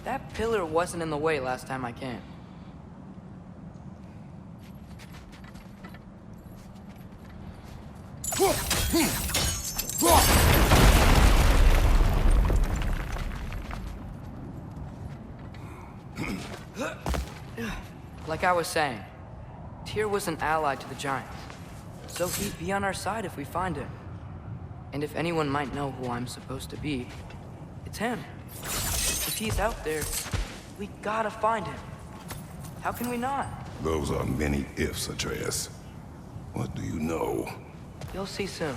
That pillar wasn't in the way last time I came. Like I was saying, Tyr was an ally to the Giants, so he'd be on our side if we find him. And if anyone might know who I'm supposed to be, it's him. If he's out there, we gotta find him. How can we not? Those are many ifs, Atreus. What do you know? You'll see soon.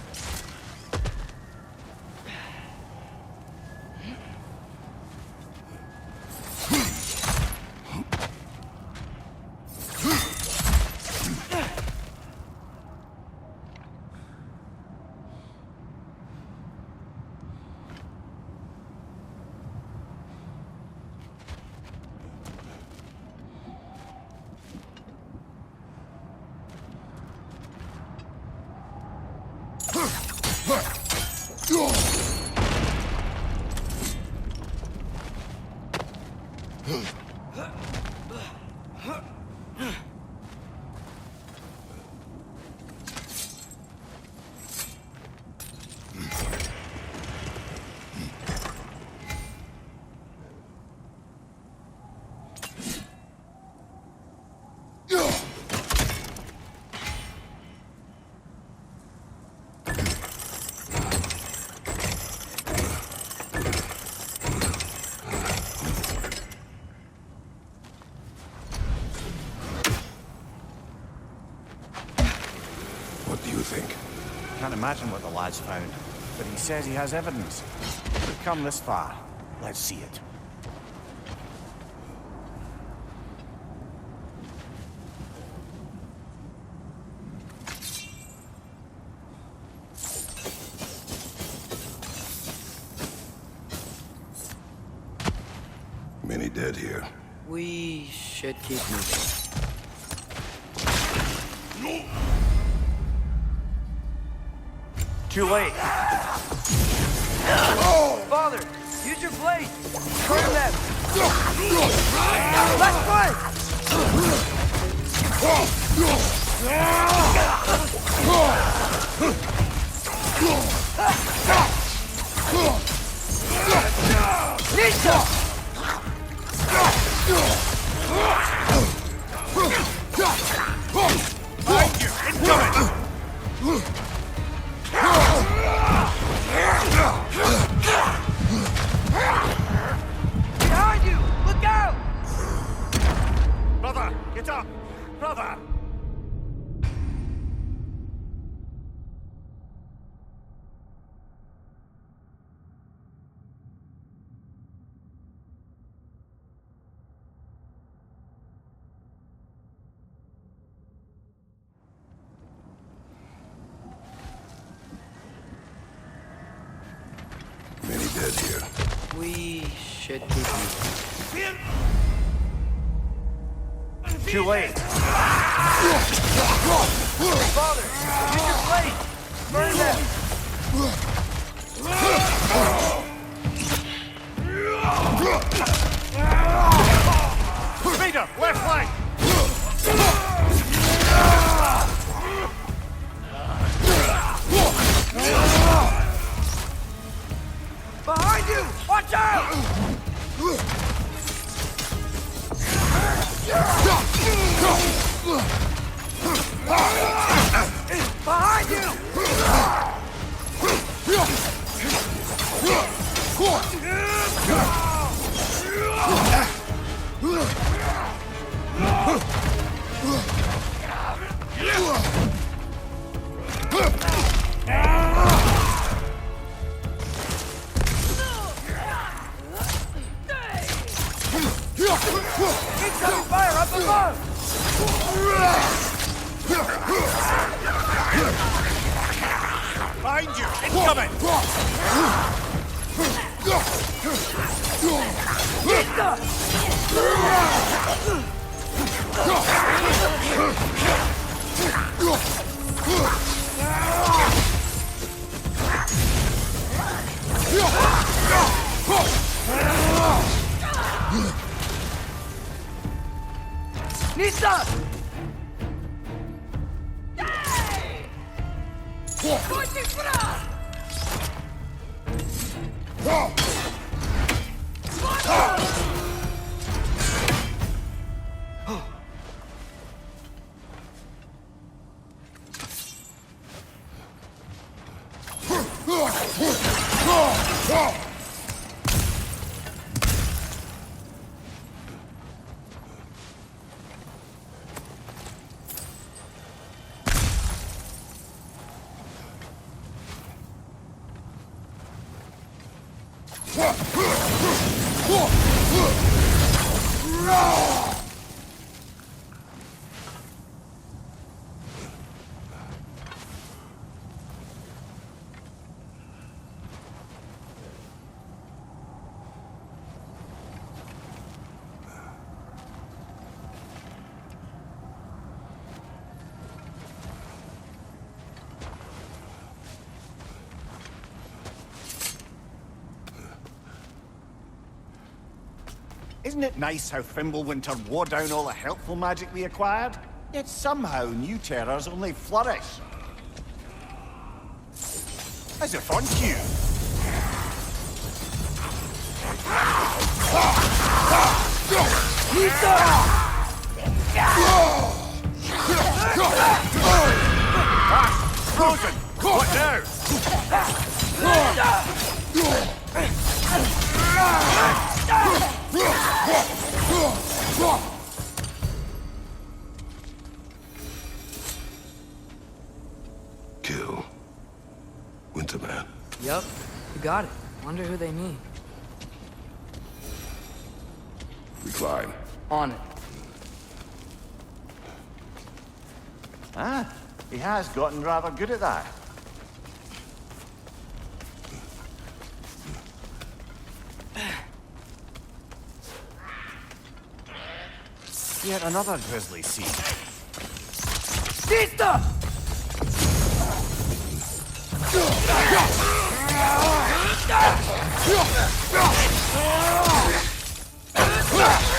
Can't imagine what the lad's found, but he says he has evidence. We've come this far. Let's see it. Many dead here. We should keep moving. Too late. Father, use your blade. Turn them. Let's fight. Nisha! Behind you! Incoming! Behind you! Look out! Brother, get up! Brother! Many dead here. We should keep moving. Too late. Father, use your blade. Burn them. Peter, left flank! Behind you! Watch out! Behind you! behind you! Incoming! Nista! Isn't it nice how Fimbulwinter wore down all the helpful magic we acquired? Yet somehow new terrors only flourish. As if on cue. Frozen! What now? Kill. Winterman. Yup, you got it. Wonder who they mean. We climb. On it. Ah, he has gotten rather good at that. Yet another grisly scene. Nista!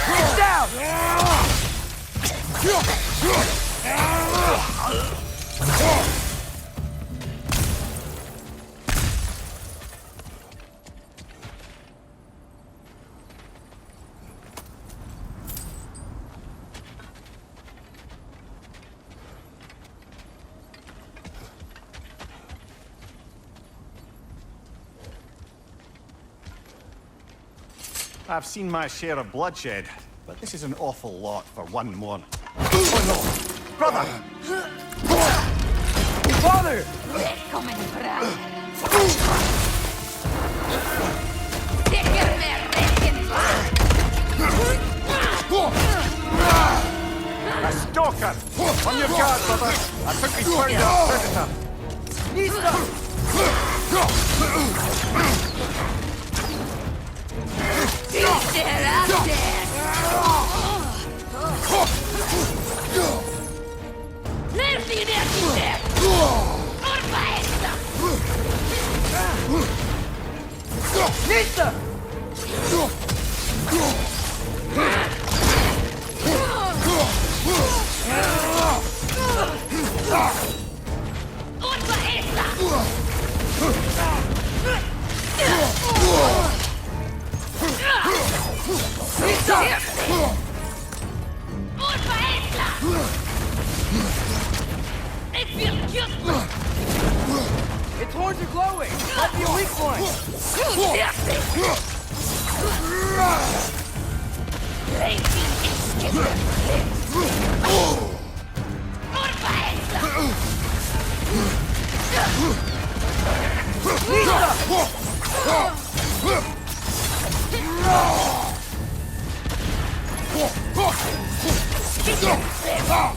Get down! I've seen my share of bloodshed, but this is an awful lot for one more. Oh no! Brother! Father! Välkommen fram! Täcker med räcken! A stalker! On your guard, brother! I think we found our predator! Nista! Interrupted! Nerfing det inte! Orpa etta! Nista! Orpa etta! Nista! Orpa etta! It feels just Its horns are glowing! Might be a weak point!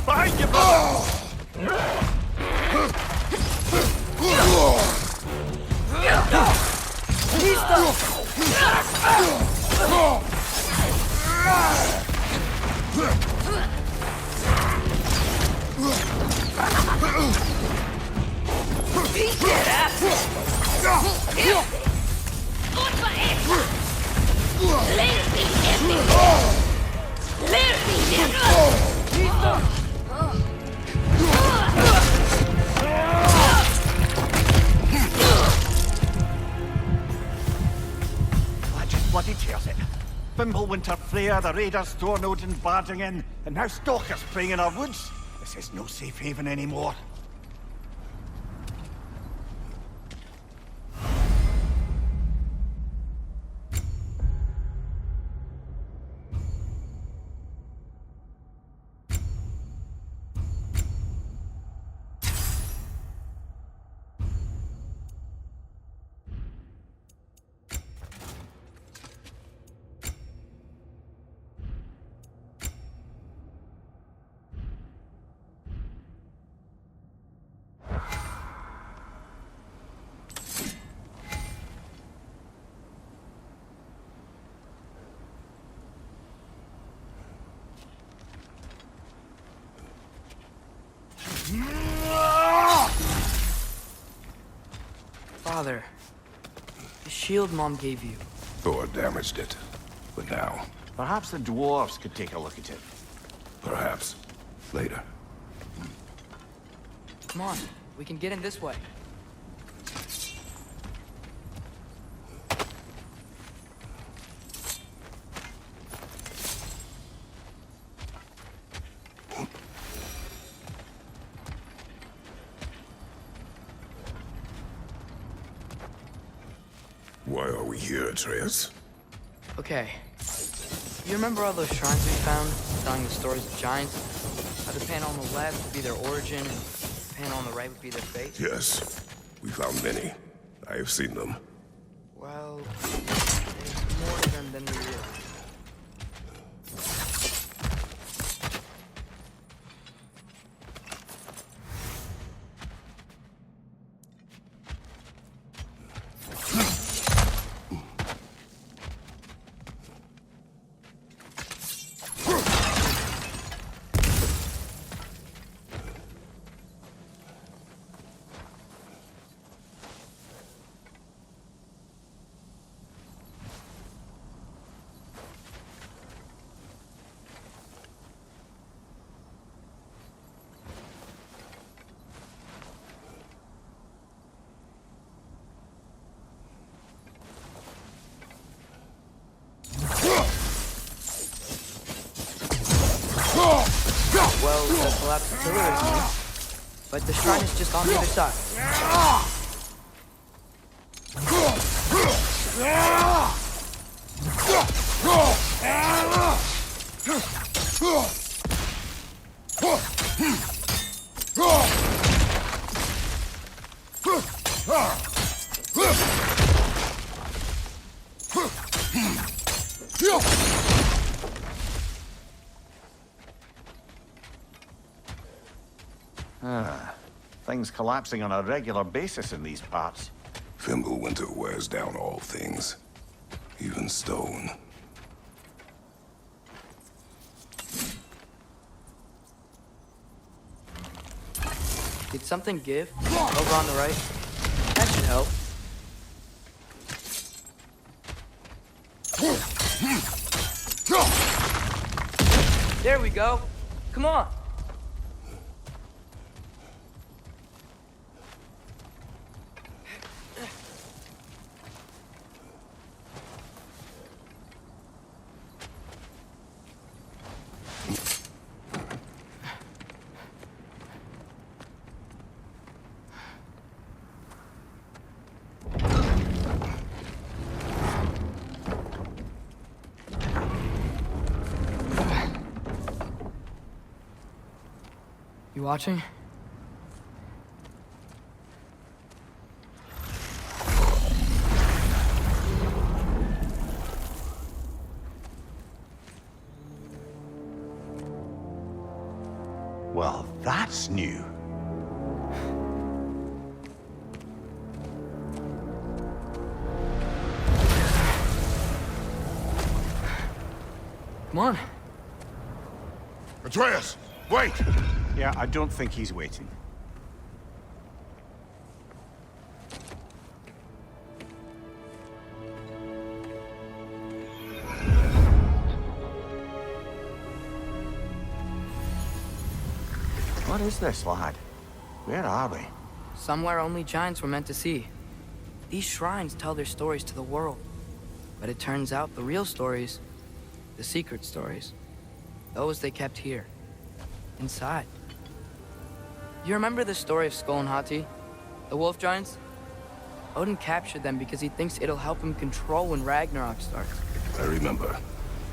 Behind you, brother! Orfa esta! Lerti esti! Lerti That just bloody tears it. Fimbulwinter Freya, the raiders, Thornodin barging in, and now stalkers preying in our woods. This is no safe haven anymore. Father, the shield Mom gave you. Thor damaged it. But now, Perhaps the dwarves could take a look at it. perhaps, later. Come on, we can get in this way. Why are we here, Atreus? Okay. You remember all those shrines we found, telling the stories of giants? How the panel on the left would be their origin, and the panel on the right would be their fate? Yes, we found many. I have seen them. Well, there's more to them than we realize. Well, the collapsed pillar is new, but the shrine is just on the other side. Things collapsing on a regular basis in these parts. Fimbulwinter wears down all things, even stone. Did something give? Over on the right? That should help. There we go. Come on. You watching? Well, that's new. Come on. Atreus, wait! Yeah, I don't think he's waiting. What is this, lad? Where are we? Somewhere only giants were meant to see. These shrines tell their stories to the world. But it turns out the real stories, the secret stories, those they kept here, inside. You remember the story of Skull and Hati, the wolf giants? Odin captured them because he thinks it'll help him control when Ragnarok starts. I remember.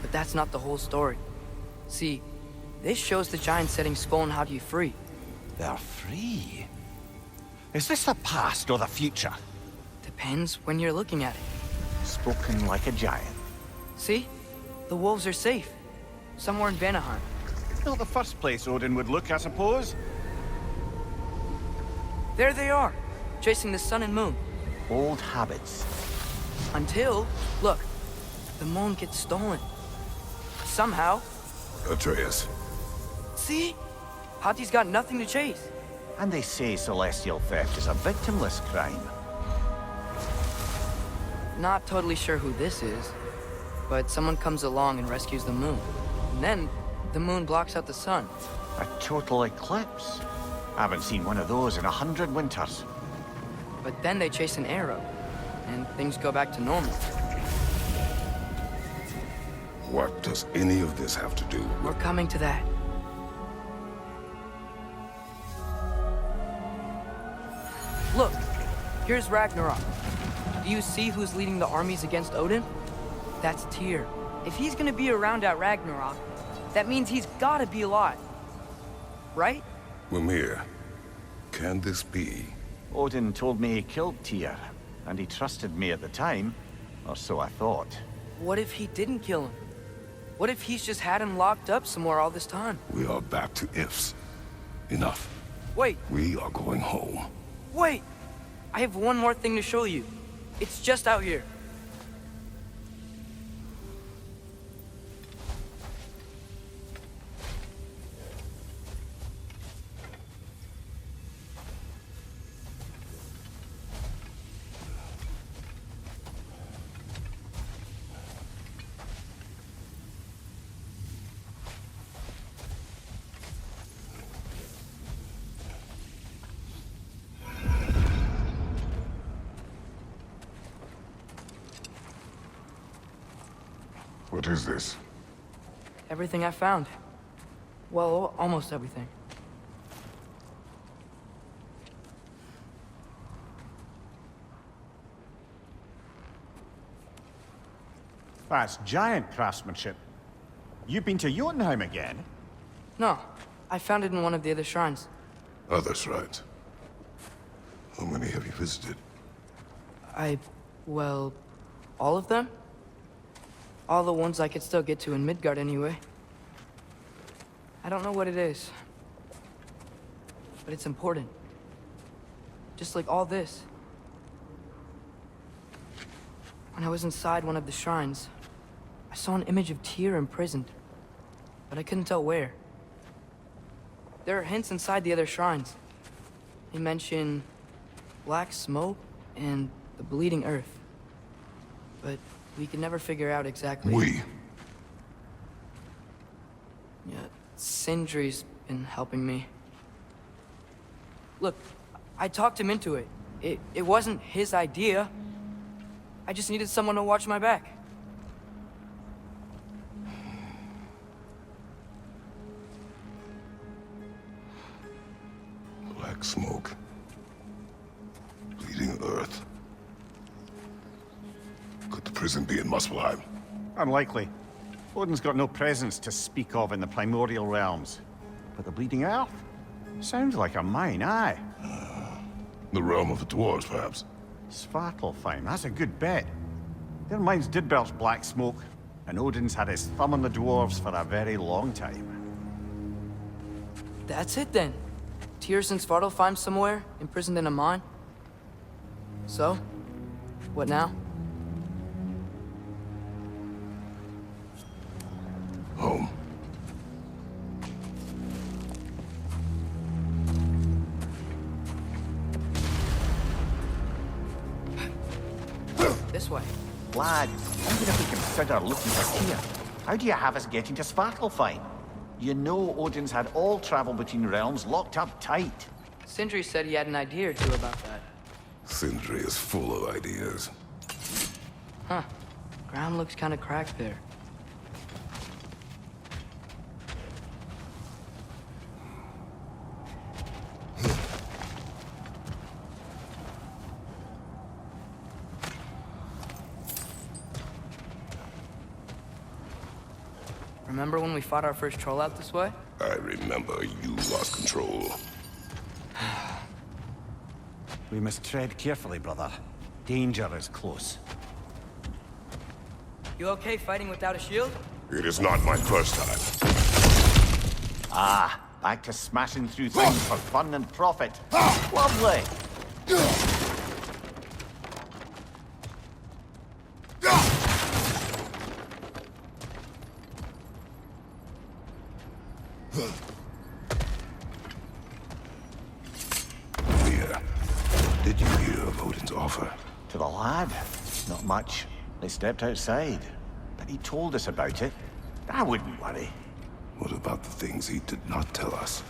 But that's not the whole story. See, this shows the giants setting Skull and Hati free. They're free? Is this the past or the future? Depends when you're looking at it. Spoken like a giant. See? The wolves are safe. Somewhere in Vanaheim. Not the first place Odin would look, I suppose. There they are, chasing the sun and moon. Old habits. Until, look, the moon gets stolen. Somehow. Atreus. See? Hati's got nothing to chase. And they say celestial theft is a victimless crime. Not totally sure who this is, but someone comes along and rescues the moon. And then, the moon blocks out the sun. A total eclipse. I haven't seen one of those in 100 winters. But then they chase an arrow, and things go back to normal. What does any of this have to do We're with... coming to that. Look, here's Ragnarok. Do you see who's leading the armies against Odin? That's Tyr. If he's gonna be around at Ragnarok, that means he's gotta be alive. Right? Mimir, can this be? Odin told me he killed Tyr, and he trusted me at the time, or so I thought. What if he didn't kill him? What if he's just had him locked up somewhere all this time? We are back to ifs. Enough. Wait, We are going home. wait! I have one more thing to show you. It's just out here. What is this? Everything I found. Well, almost everything. That's giant craftsmanship. You've been to Jotunheim again? No, I found it in one of the other shrines. Others, right? How many have you visited? Well, all of them? All the ones I could still get to in Midgard anyway. I don't know what it is. But it's important. Just like all this. When I was inside one of the shrines, I saw an image of Tyr imprisoned. But I couldn't tell where. There are hints inside the other shrines. They mention black smoke and the bleeding earth. But we could never figure out exactly. We. Yeah, Sindri's been helping me. Look, I talked him into it. It wasn't his idea. I just needed someone to watch my back. Black smoke. Bleeding earth. Could the prison be in Muspelheim? Unlikely. Odin's got no presence to speak of in the primordial realms. But the bleeding earth? Sounds like a mine, aye. The realm of the dwarves, perhaps? Svartalfheim, that's a good bet. Their mines did belch black smoke, and Odin's had his thumb on the dwarves for a very long time. That's it then. Tyr's in Svartalfheim somewhere, imprisoned in a mine. So, what now? Home. This way. Lad, how would we consider looking for Tyr? How do you have us getting to Svartalfheim? You know Odin's had all travel between realms locked up tight. Sindri said he had an idea or two about that. Sindri is full of ideas. Huh. Ground looks kind of cracked there. Remember when we fought our first troll out this way? I remember you lost control. We must tread carefully, brother. Danger is close. You okay fighting without a shield? It is not my first time. Ah, back to smashing through things for fun and profit. Lovely! Leah, did you hear of Odin's offer? To the lad? Not much. They stepped outside. But he told us about it. I wouldn't worry. What about the things he did not tell us?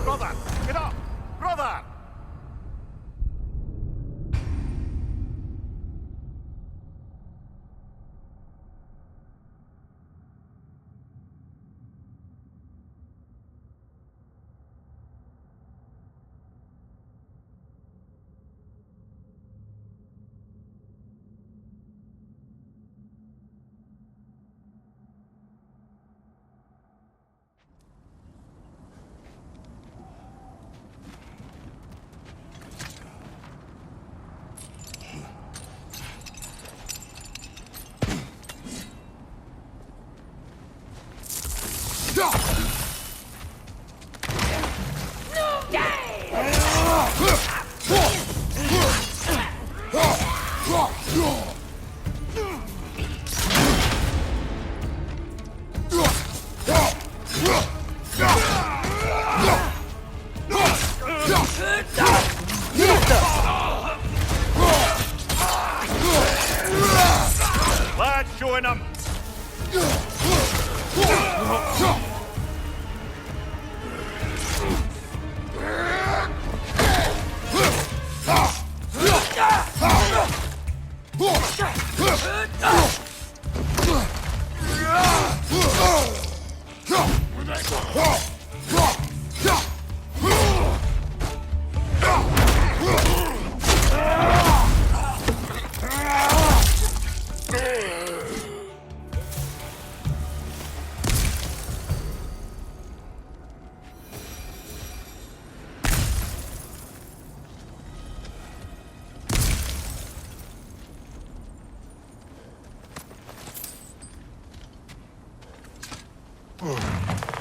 Brother! Get up! Brother! Lad, showing him!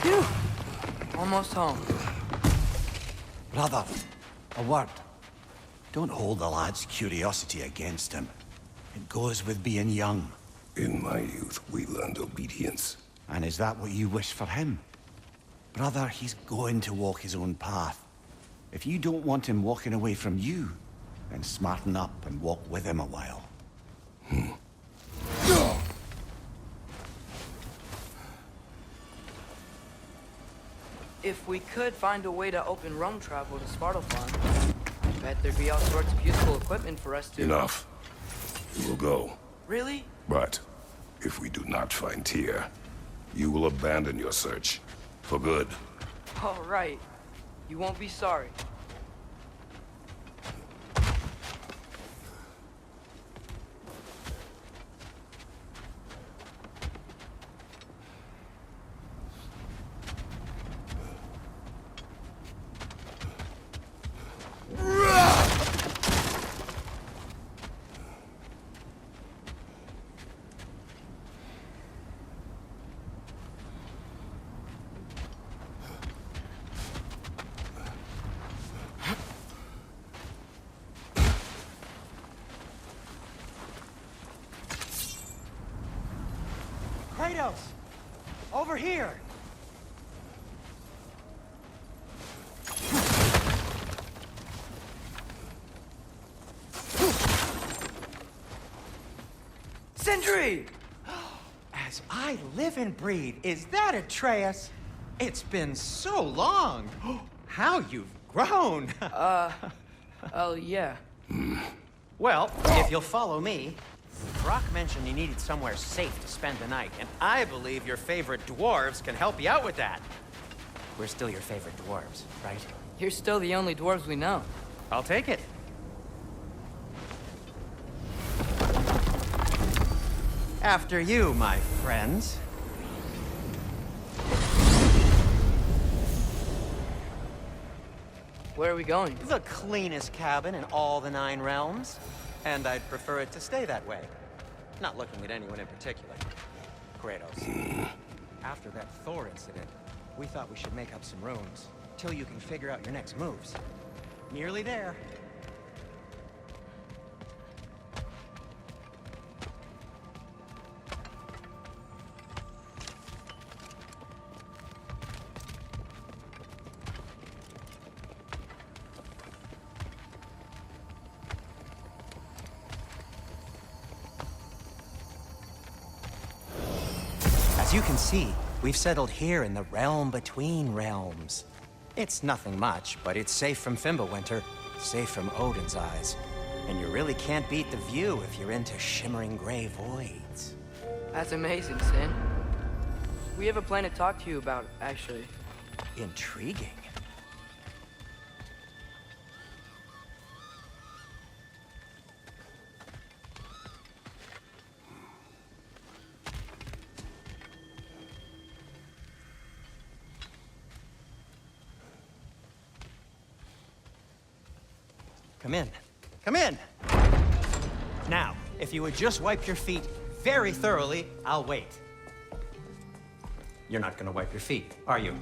Phew! Almost home. Brother, a word. Don't hold the lad's curiosity against him. It goes with being young. In my youth, we learned obedience. And is that what you wish for him? Brother, he's going to walk his own path. If you don't want him walking away from you, then smarten up and walk with him a while. If we could find a way to open Rome travel to Svartalfheim, I bet there'd be all sorts of useful equipment for us to... Enough. We will go. Really? But if we do not find Tyr, you will abandon your search. For good. All right. You won't be sorry. Kratos! Over here! Sindri! As I live and breathe, is that Atreus? It's been so long. How you've grown. Oh, yeah. Well, if you'll follow me, Brock mentioned you needed somewhere safe to spend the night, and I believe your favorite dwarves can help you out with that. We're still your favorite dwarves, right? You're still the only dwarves we know. I'll take it. After you, my friends. Where are we going? The cleanest cabin in all the 9 realms. And I'd prefer it to stay that way. Not looking at anyone in particular. Kratos. After that Thor incident, we thought we should make up some rooms. Till you can figure out your next moves. Nearly there. As you can see, we've settled here in the realm between realms. It's nothing much, but it's safe from Fimbulwinter, safe from Odin's eyes. And you really can't beat the view if you're into shimmering gray voids. That's amazing, Sin. We have a plan to talk to you about, actually. Intriguing. Come in. Come in! Now, if you would just wipe your feet very thoroughly, I'll wait. You're not gonna wipe your feet, are you?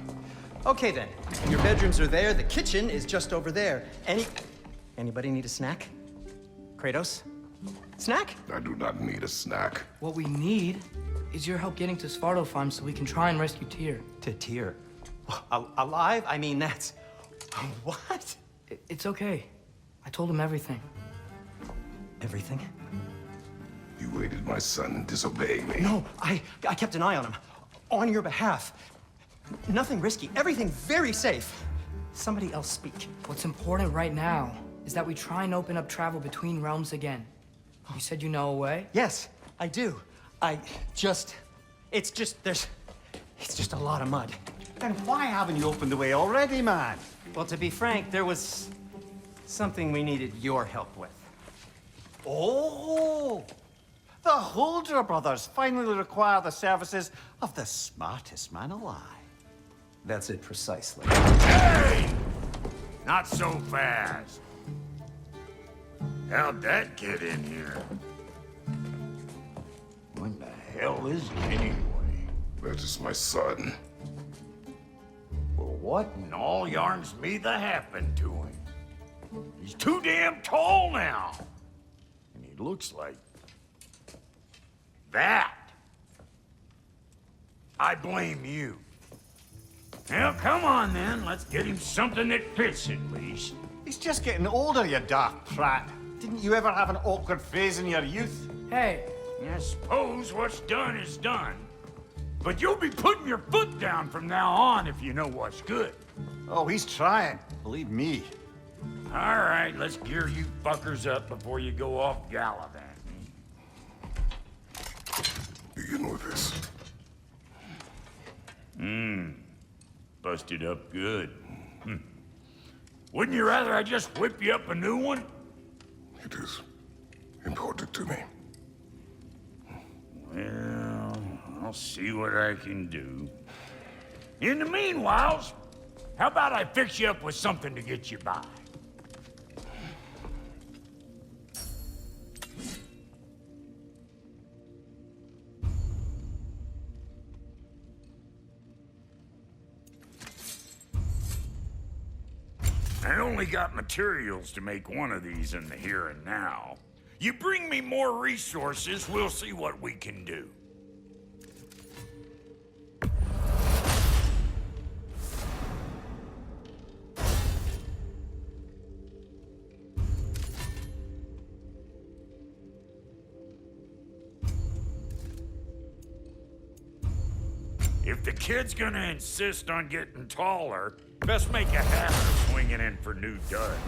Okay then. Your bedrooms are there, the kitchen is just over there. Anybody need a snack? Kratos? Snack? I do not need a snack. What we need is your help getting to Svartalfheim so we can try and rescue Tyr. To Tyr. Alive? I mean, that's... What? It's okay. I told him everything. Everything? You aided my son disobeying me. No, I kept an eye on him. On your behalf. Nothing risky. Everything very safe. Somebody else speak. What's important right now is that we try and open up travel between realms again. You said you know a way? Yes, I do. It's just a lot of mud. Then why haven't you opened the way already, man? Well, to be frank, there was something we needed your help with. Oh! The Holder brothers finally require the services of the smartest man alive. That's it precisely. Hey! Not so fast. How'd that get in here? What the hell is it anyway? That is my son. Well, what in all yarns me that happened to him? He's too damn tall now. And he looks like... that. I blame you. Well, come on then. Let's get him something that fits at least. He's just getting older, you daft prat. Didn't you ever have an awkward phase in your youth? Hey, I suppose what's done is done. But you'll be putting your foot down from now on if you know what's good. Oh, he's trying. Believe me. All right, let's gear you fuckers up before you go off gallivanting. Begin with this. Busted up good. Wouldn't you rather I just whip you up a new one? It is important to me. Well, I'll see what I can do. In the meanwhile, how about I fix you up with something to get you by? I only got materials to make one of these in the here and now. You bring me more resources, we'll see what we can do. If the kid's gonna insist on getting taller, best make a habit of swinging in for new duds.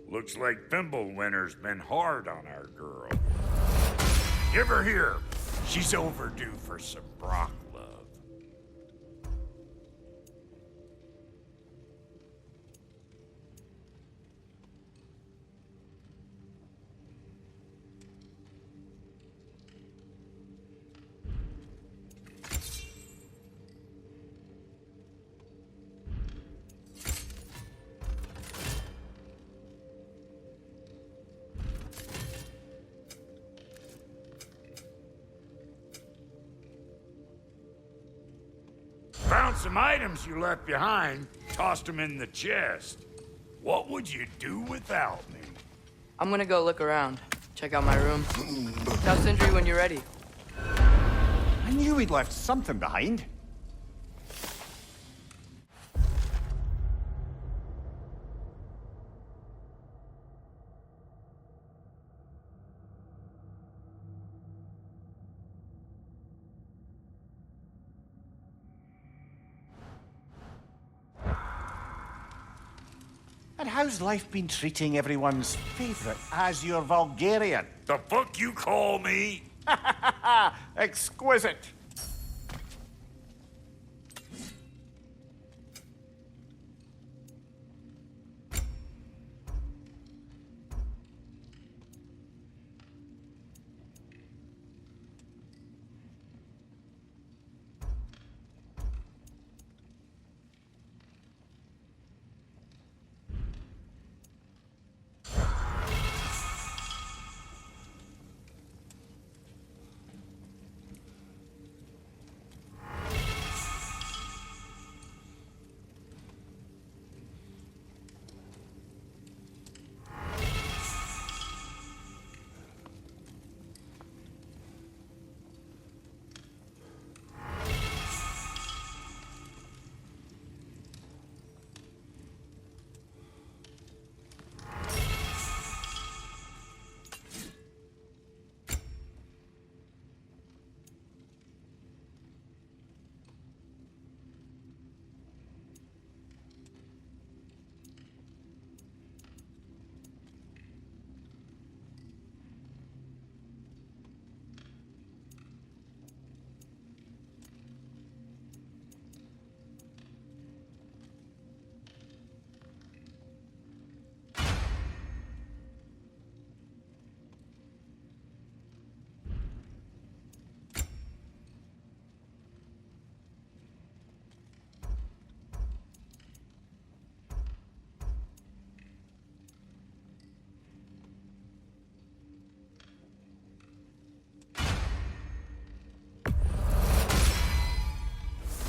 Looks like Fimbulwinter's been hard on our girl. Give her here. She's overdue for some Brock love. Found some items you left behind, tossed them in the chest. What would you do without me? I'm gonna go look around. Check out my room. Tell Sindri when you're ready. I knew we'd left something behind. And how's life been treating everyone's favorite Azure Vulgarian? The fuck you call me? Exquisite.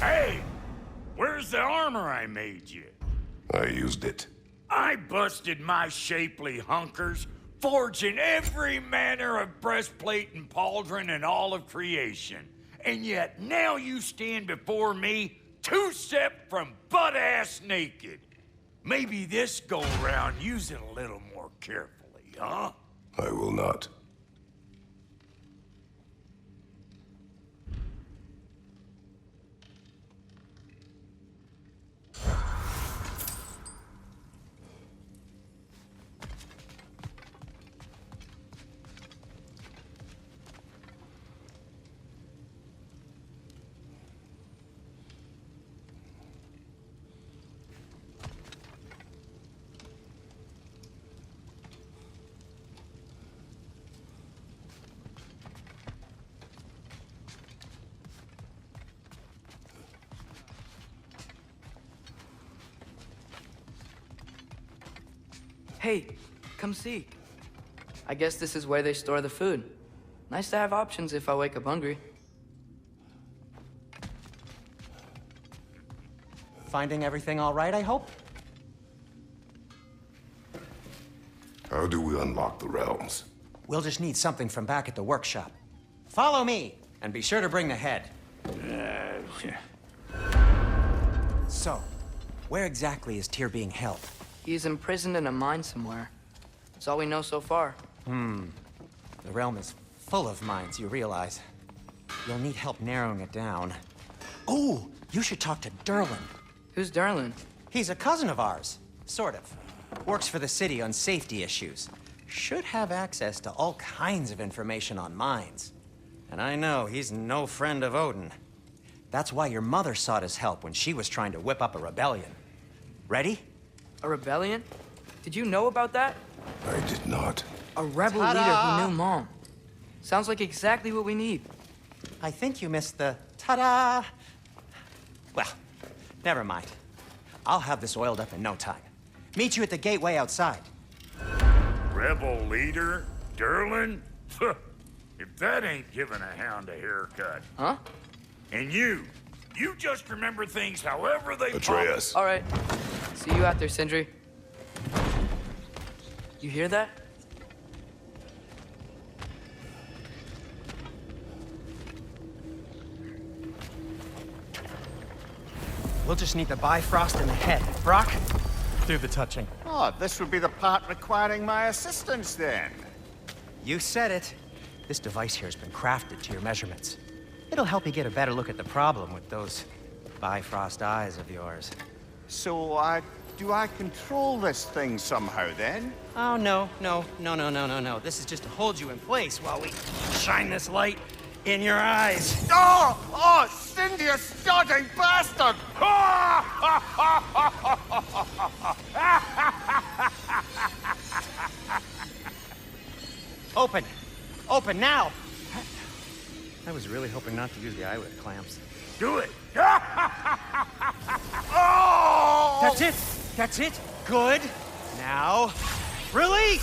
Hey! Where's the armor I made you? I used it. I busted my shapely hunkers, forging every manner of breastplate and pauldron in all of creation. And yet now you stand before me, two-step from butt-ass naked. Maybe this go-round use it a little more carefully, huh? I will not. Hey, come see. I guess this is where they store the food. Nice to have options if I wake up hungry. Finding everything all right, I hope? How do we unlock the realms? We'll just need something from back at the workshop. Follow me, and be sure to bring the head. So, where exactly is Tyr being held? He's imprisoned in a mine somewhere. That's all we know so far. The realm is full of mines, you realize. You'll need help narrowing it down. Oh, you should talk to Derlin. Who's Darlin? He's a cousin of ours, sort of. Works for the city on safety issues. Should have access to all kinds of information on mines. And I know he's no friend of Odin. That's why your mother sought his help when she was trying to whip up a rebellion. Ready? A rebellion? Did you know about that? I did not. A rebel Ta-da! leader who knew Mom. Sounds like exactly what we need. I think you missed the ta-da! Well, never mind. I'll have this oiled up in no time. Meet you at the gateway outside. Rebel leader? Derlin? If that ain't giving a hound a haircut. Huh? And you just remember things however they Atreus. All right. See you out there, Sindri. You hear that? We'll just need the Bifrost in the head. Brock, do the touching. Oh, this would be the part requiring my assistance then. You said it. This device here has been crafted to your measurements. It'll help you get a better look at the problem with those Bifrost eyes of yours. So, do I control this thing somehow then? Oh, no. This is just to hold you in place while we shine this light in your eyes. Oh, Cindy, you sodding bastard! Open now! I was really hoping not to use the eyelid clamps. Do it! That's it! Good! Now, release!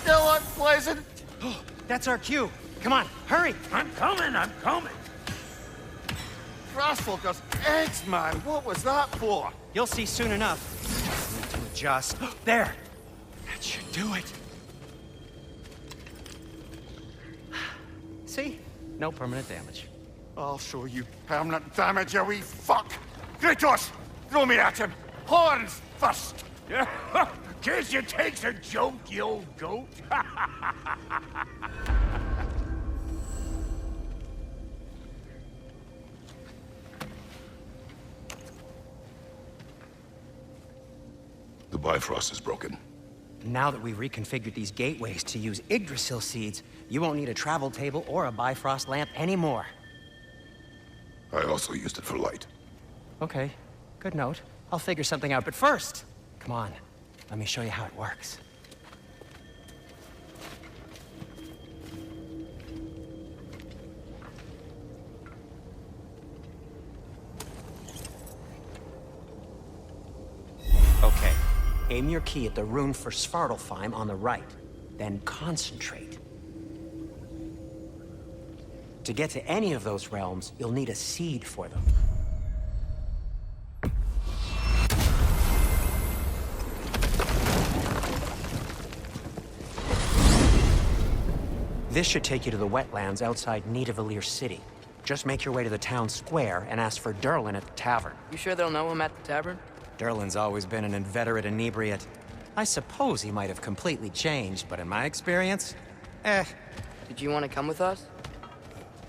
Still unpleasant. That's our cue. Come on, hurry! I'm coming! Grassfuckers, eggs, man. What was that for? You'll see soon enough. Need to adjust. There! That should do it. See? No permanent damage. I'll show you permanent damage, you wee fuck. Kratos, throw me at him. Horns first. Guess you takes a joke, you old goat. The Bifrost is broken. Now that we've reconfigured these gateways to use Yggdrasil seeds, you won't need a travel table or a Bifrost lamp anymore. I also used it for light. Okay, good note. I'll figure something out, but first, come on, let me show you how it works. Okay, aim your key at the rune for Svartalfheim on the right, then concentrate. To get to any of those realms, you'll need a seed for them. This should take you to the wetlands outside Nidavellir City. Just make your way to the town square and ask for Derlin at the tavern. You sure they'll know him at the tavern? Derlin's always been an inveterate inebriate. I suppose he might have completely changed, but in my experience, Did you want to come with us?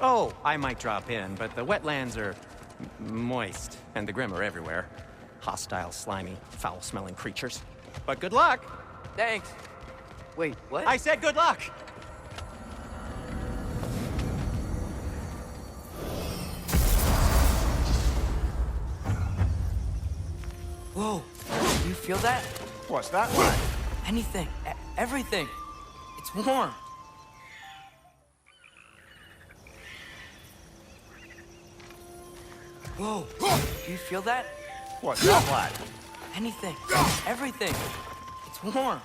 Oh, I might drop in, but the wetlands are moist, and the Grim are everywhere. Hostile, slimy, foul-smelling creatures. But good luck! Thanks. Wait, what? I said good luck! Whoa, do you feel that? What's that, lad? Anything, everything. It's warm. Whoa, do you feel that? What's that, lad? Anything, everything. It's warm.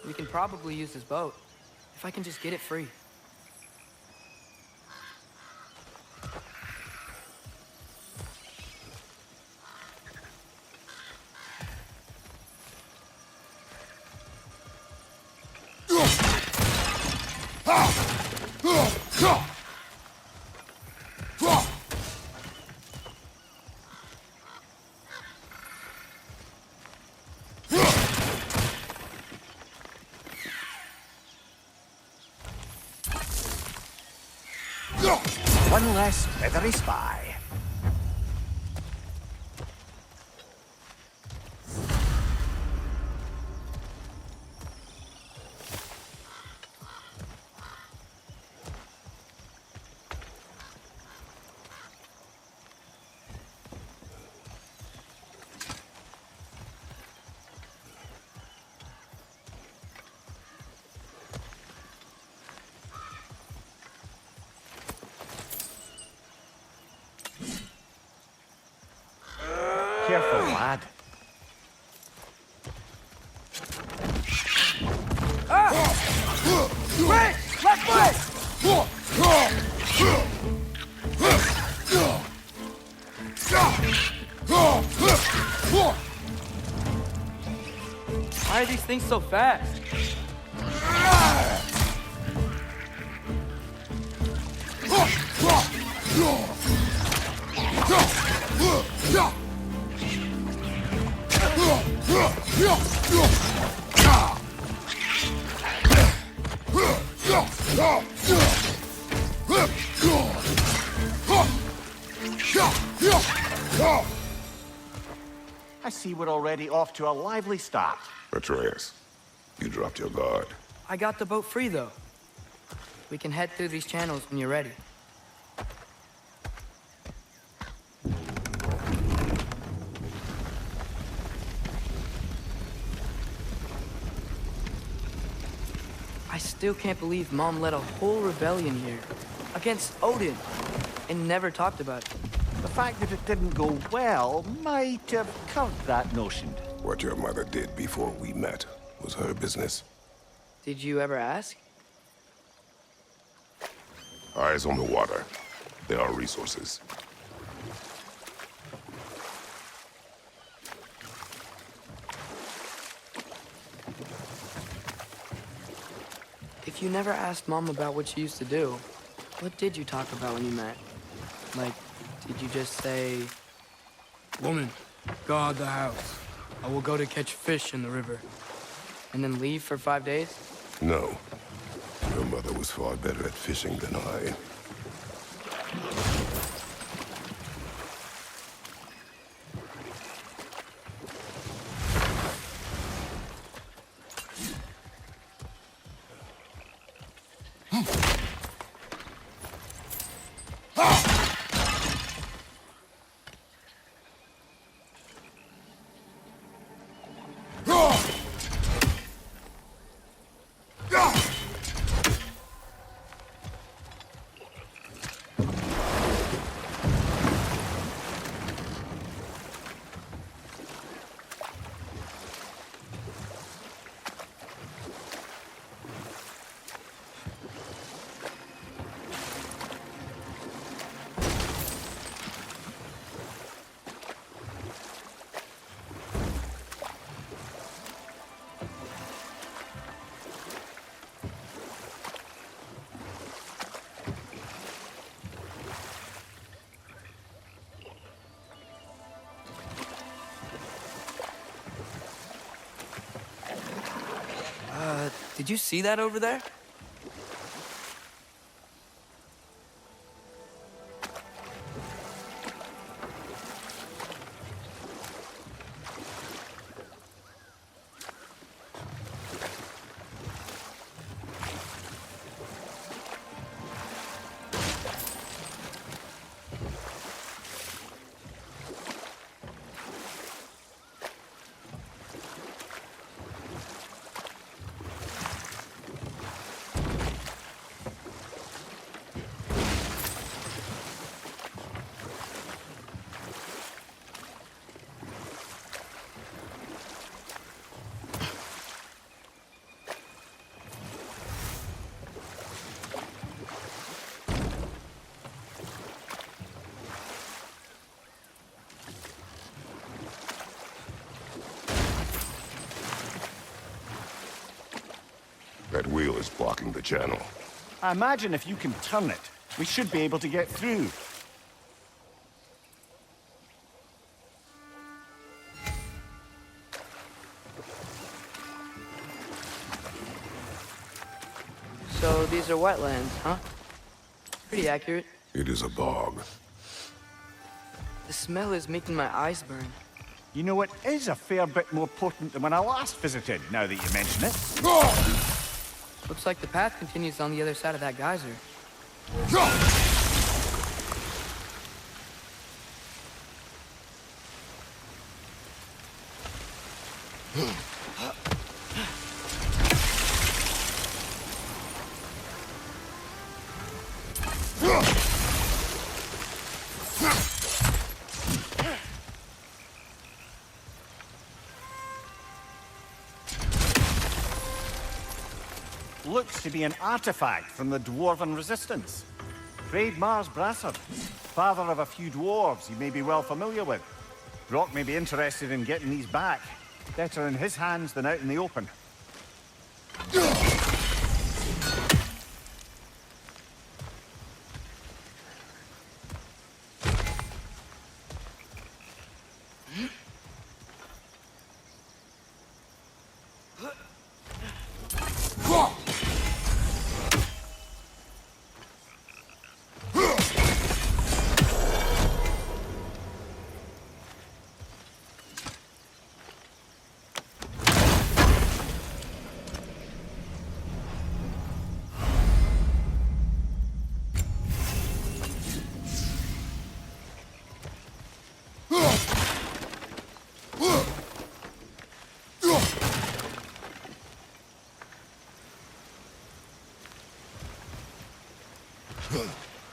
We can probably use this boat, if I can just get it free. One less feathery spy. Careful, lad. Wait! Left foot! Why are these things so fast? I see we're already off to a lively start. Atreus, you dropped your guard. I got the boat free, though. We can head through these channels when you're ready. I still can't believe Mom led a whole rebellion here against Odin and never talked about it. The fact that it didn't go well might have curbed that notion. What your mother did before we met was her business. Did you ever ask? Eyes on the water. There are resources. If you never asked Mom about what she used to do, what did you talk about when you met? Like, did you just say, "Woman, guard the house. I will go to catch fish in the river," and then leave for 5 days? No. Your mother was far better at fishing than I. Did you see that over there? That wheel is blocking the channel. I imagine if you can turn it, we should be able to get through. So these are wetlands, huh? Pretty accurate. It is a bog. The smell is making my eyes burn. You know, it is a fair bit more potent than when I last visited, now that you mention it. Looks like the path continues on the other side of that geyser. Looks to be an artifact from the Dwarven Resistance. Raid Mars Brassard, father of a few dwarves you may be well familiar with. Brock may be interested in getting these back. Better in his hands than out in the open.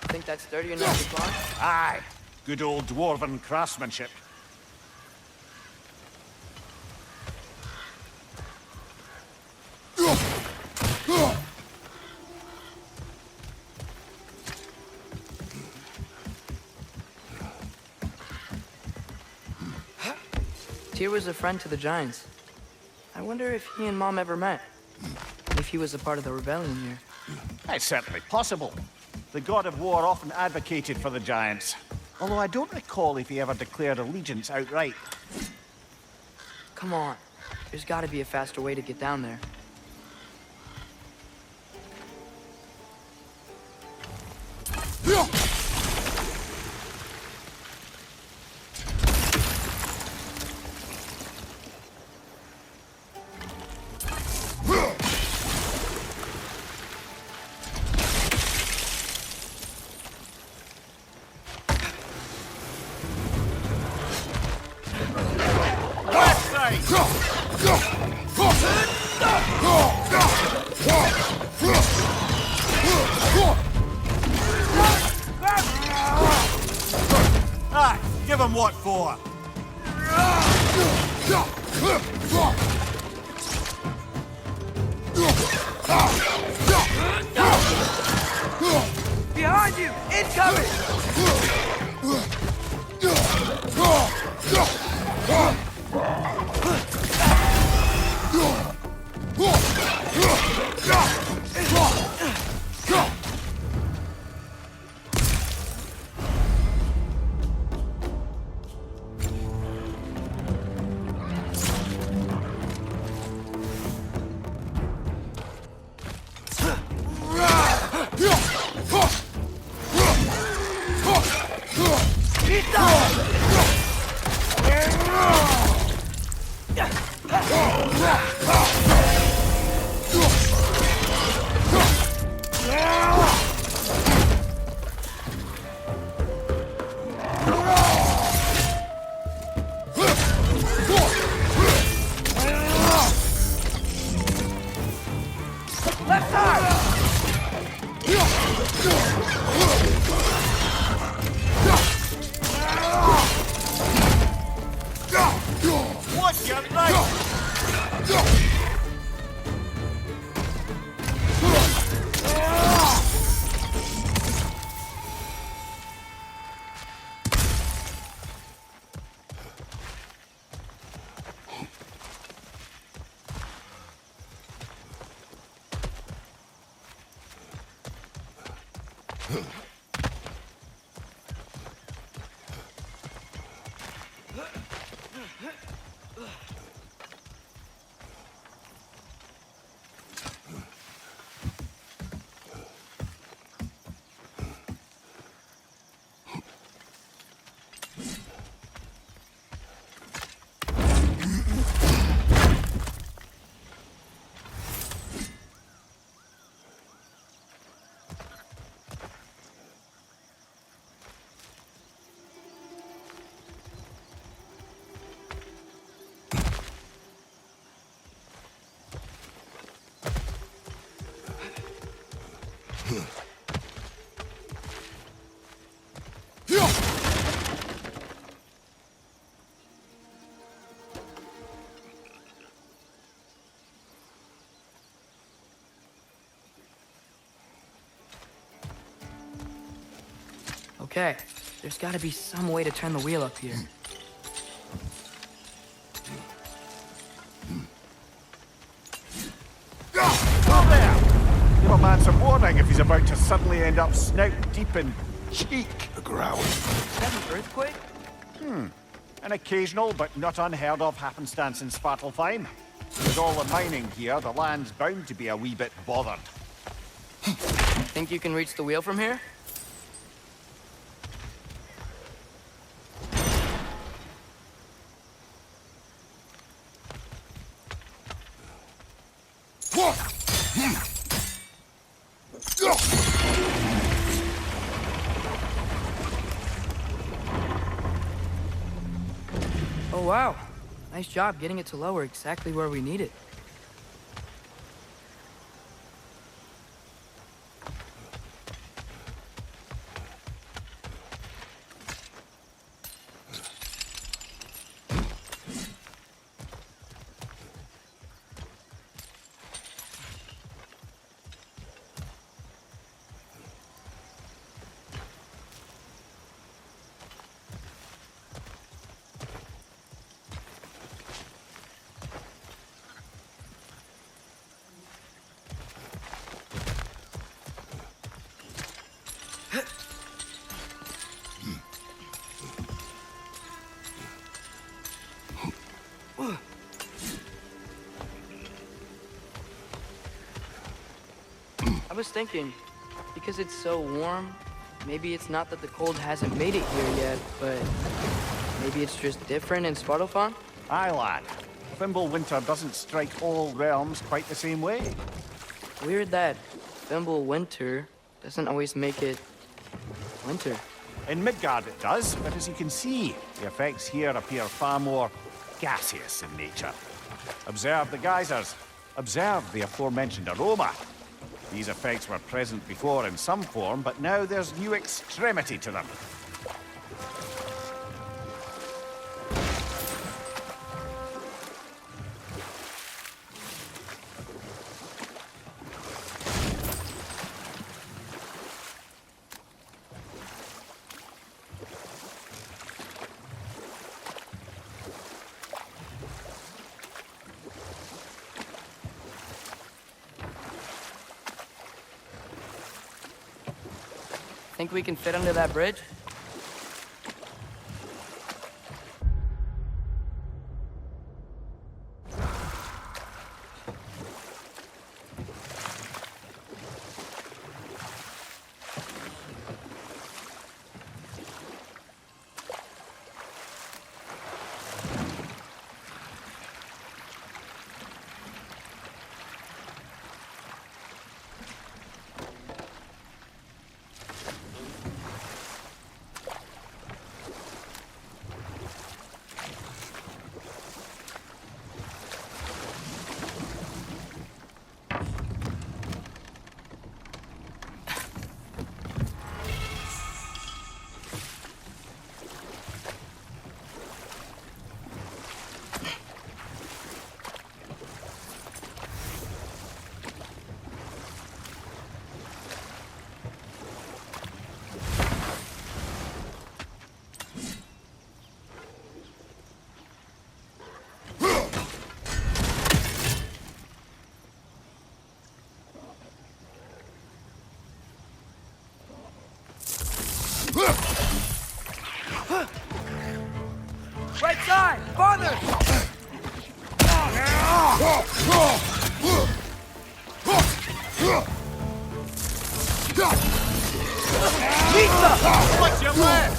Think that's sturdy enough to climb? Aye, good old Dwarven craftsmanship. Tyr was a friend to the Giants. I wonder if he and Mom ever met. If he was a part of the rebellion here. It's certainly possible. The God of War often advocated for the Giants. Although I don't recall if he ever declared allegiance outright. Come on. There's gotta be a faster way to get down there. Aye, give him what for. Behind you! Incoming! Left side! Watch your right! Okay, there's gotta be some way to turn the wheel up here. Up there! Give a man some warning if he's about to suddenly end up snout deep in cheek. The ground. Is that an earthquake? An occasional but not unheard of happenstance in Svartalfheim. With all the mining here, the land's bound to be a wee bit bothered. Think you can reach the wheel from here? Oh wow, nice job getting it to lower exactly where we need it. I was thinking, because it's so warm, maybe it's not that the cold hasn't made it here yet, but maybe it's just different in Svartalfheim? Aye, lad. Thimble winter doesn't strike all realms quite the same way. Weird that Thimble winter doesn't always make it winter. In Midgard it does, but as you can see, the effects here appear far more gaseous in nature. Observe the geysers. Observe the aforementioned aroma. These effects were present before in some form, but now there's new extremity to them. Think we can fit under that bridge? What's your left?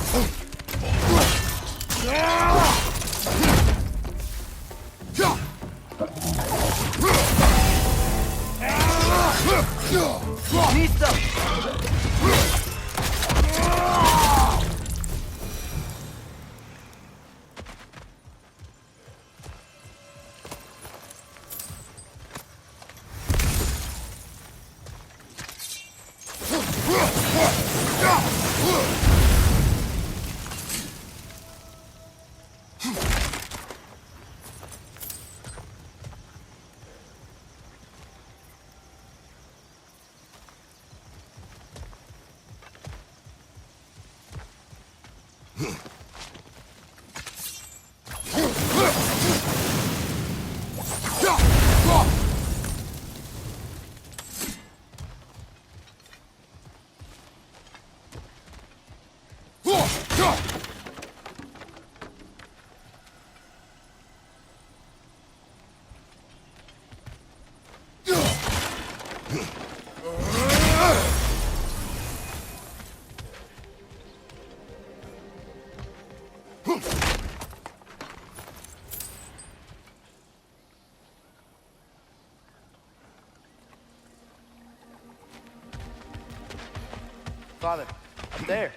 Father, up there.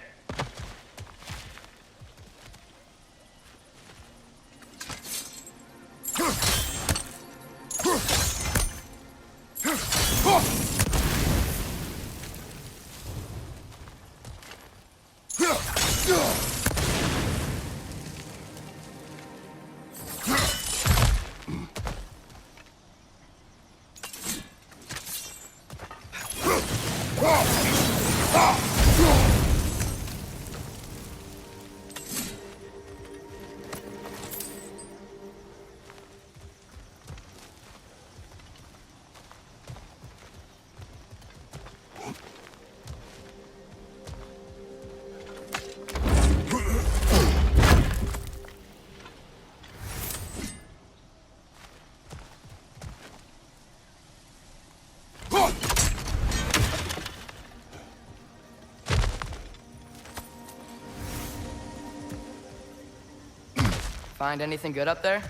Find anything good up there?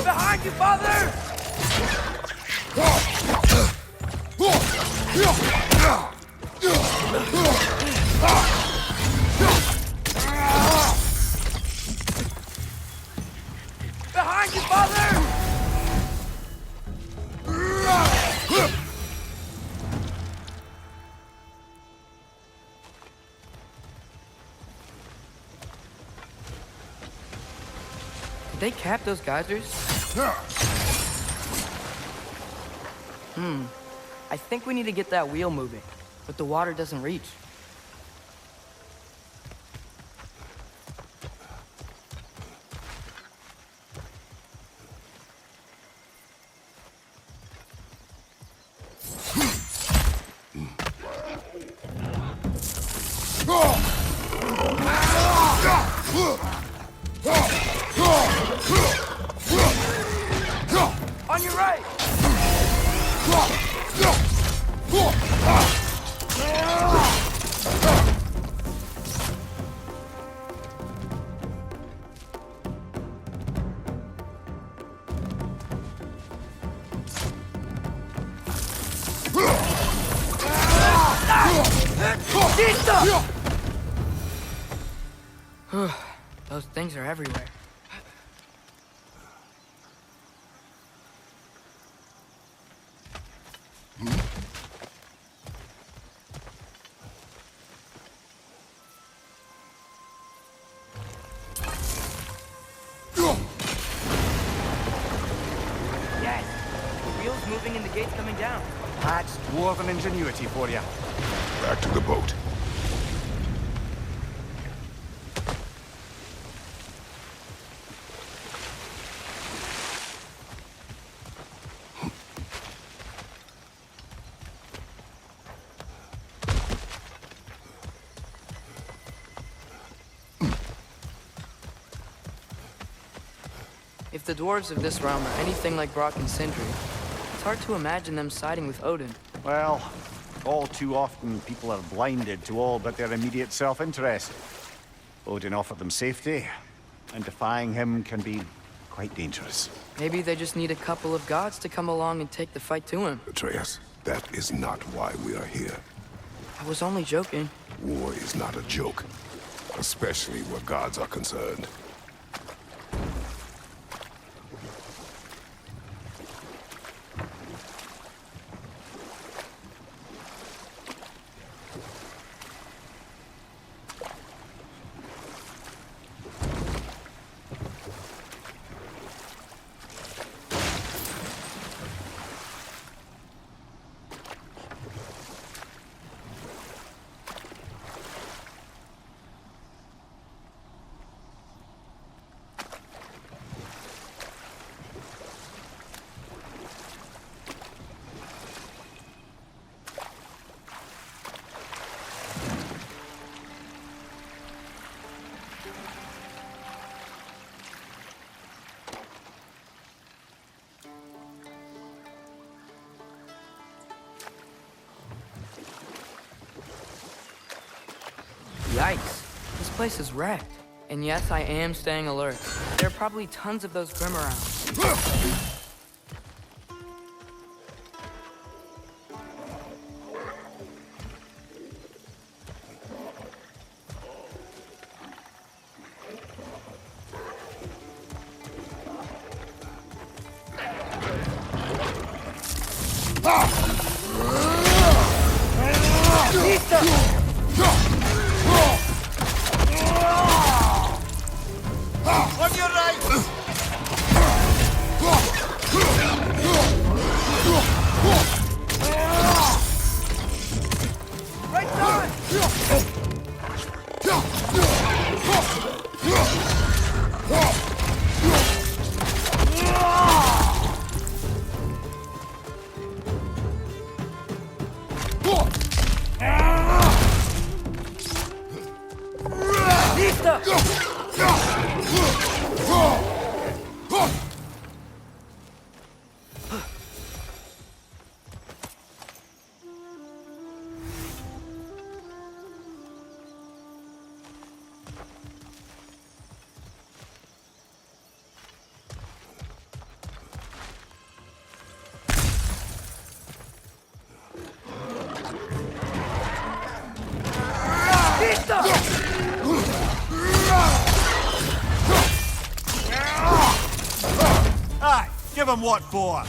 Behind you, Father! Behind you, Father! Did they cap those geysers? I think we need to get that wheel moving, but the water doesn't reach. On your right! Those things are everywhere. moving and the gate's coming down. That's dwarven ingenuity for you. Back to the boat. If the dwarves of this realm are anything like Brock and Sindri, it's hard to imagine them siding with Odin. Well, all too often people are blinded to all but their immediate self-interest. Odin offered them safety, and defying him can be quite dangerous. Maybe they just need a couple of gods to come along and take the fight to him. Atreus, that is not why we are here. I was only joking. War is not a joke, especially where gods are concerned. Yikes. This place is wrecked. And yes, I am staying alert. There are probably tons of those Grim around. On your right! Right side! Aye, give him what for.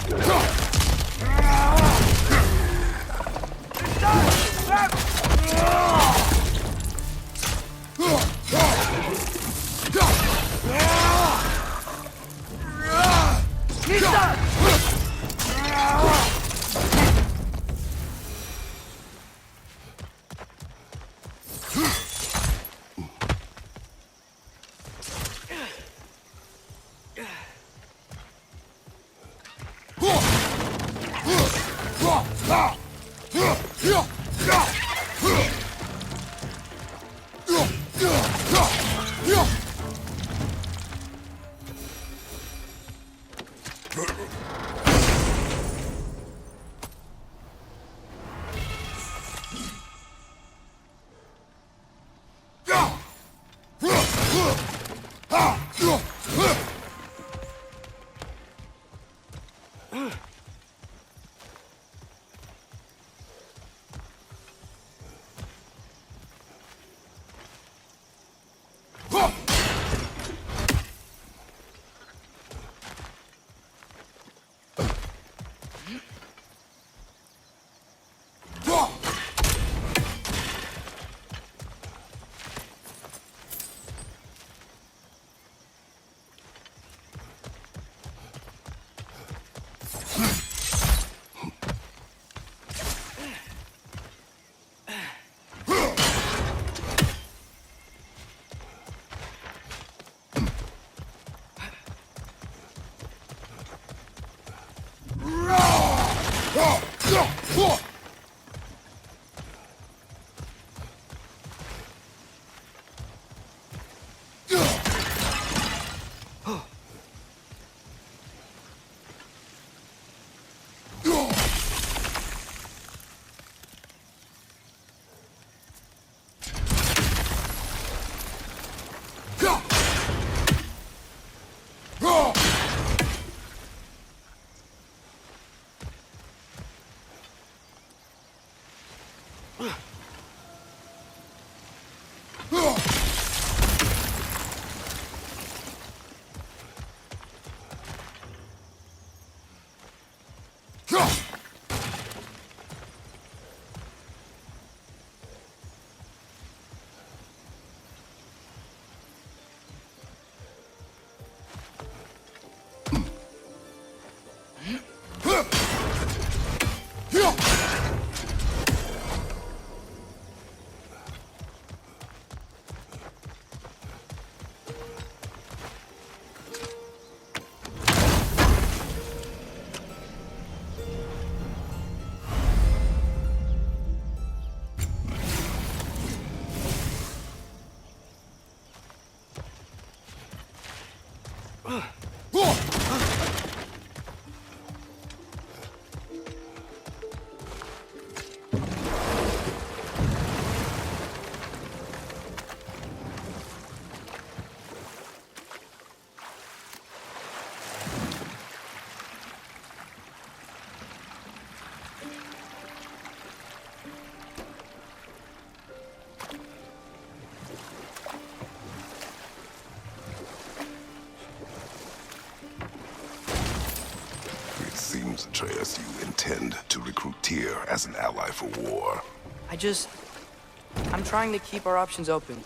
It seems, Atreus, you intend to recruit Tyr as an ally for war. I'm trying to keep our options open.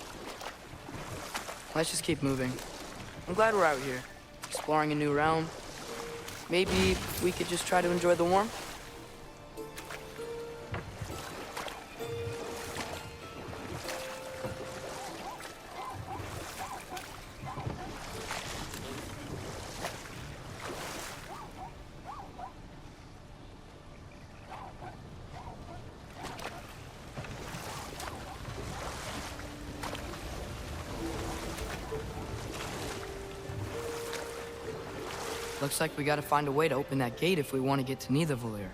Let's just keep moving. I'm glad we're out here, exploring a new realm. Maybe we could just try to enjoy the warmth? Looks like we gotta find a way to open that gate if we want to get to Nidavellir.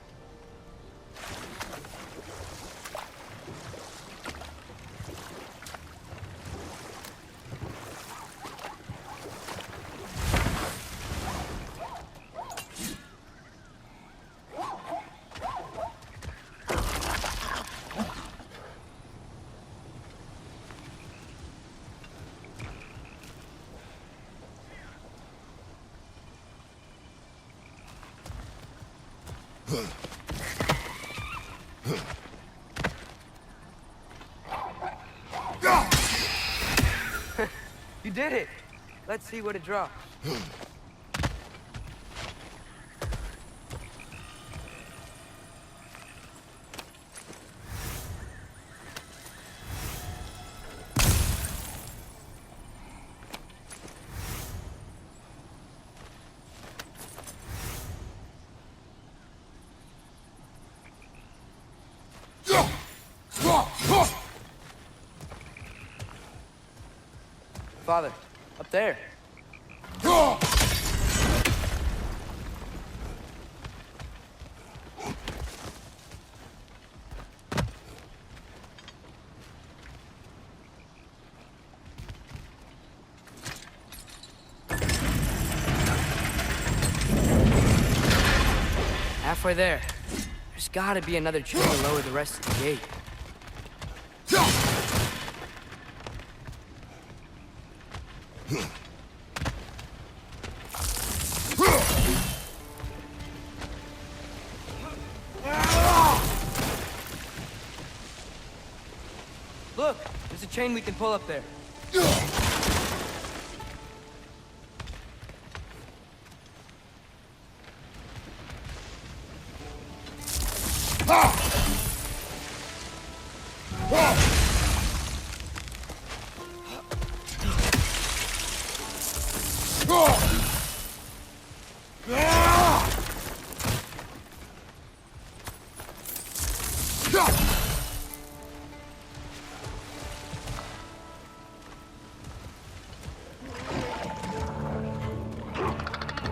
You did it! Let's see what it drops. Father, up there. Halfway there. There's gotta be another chain to lower the rest of the gate. Look, there's a chain we can pull up there.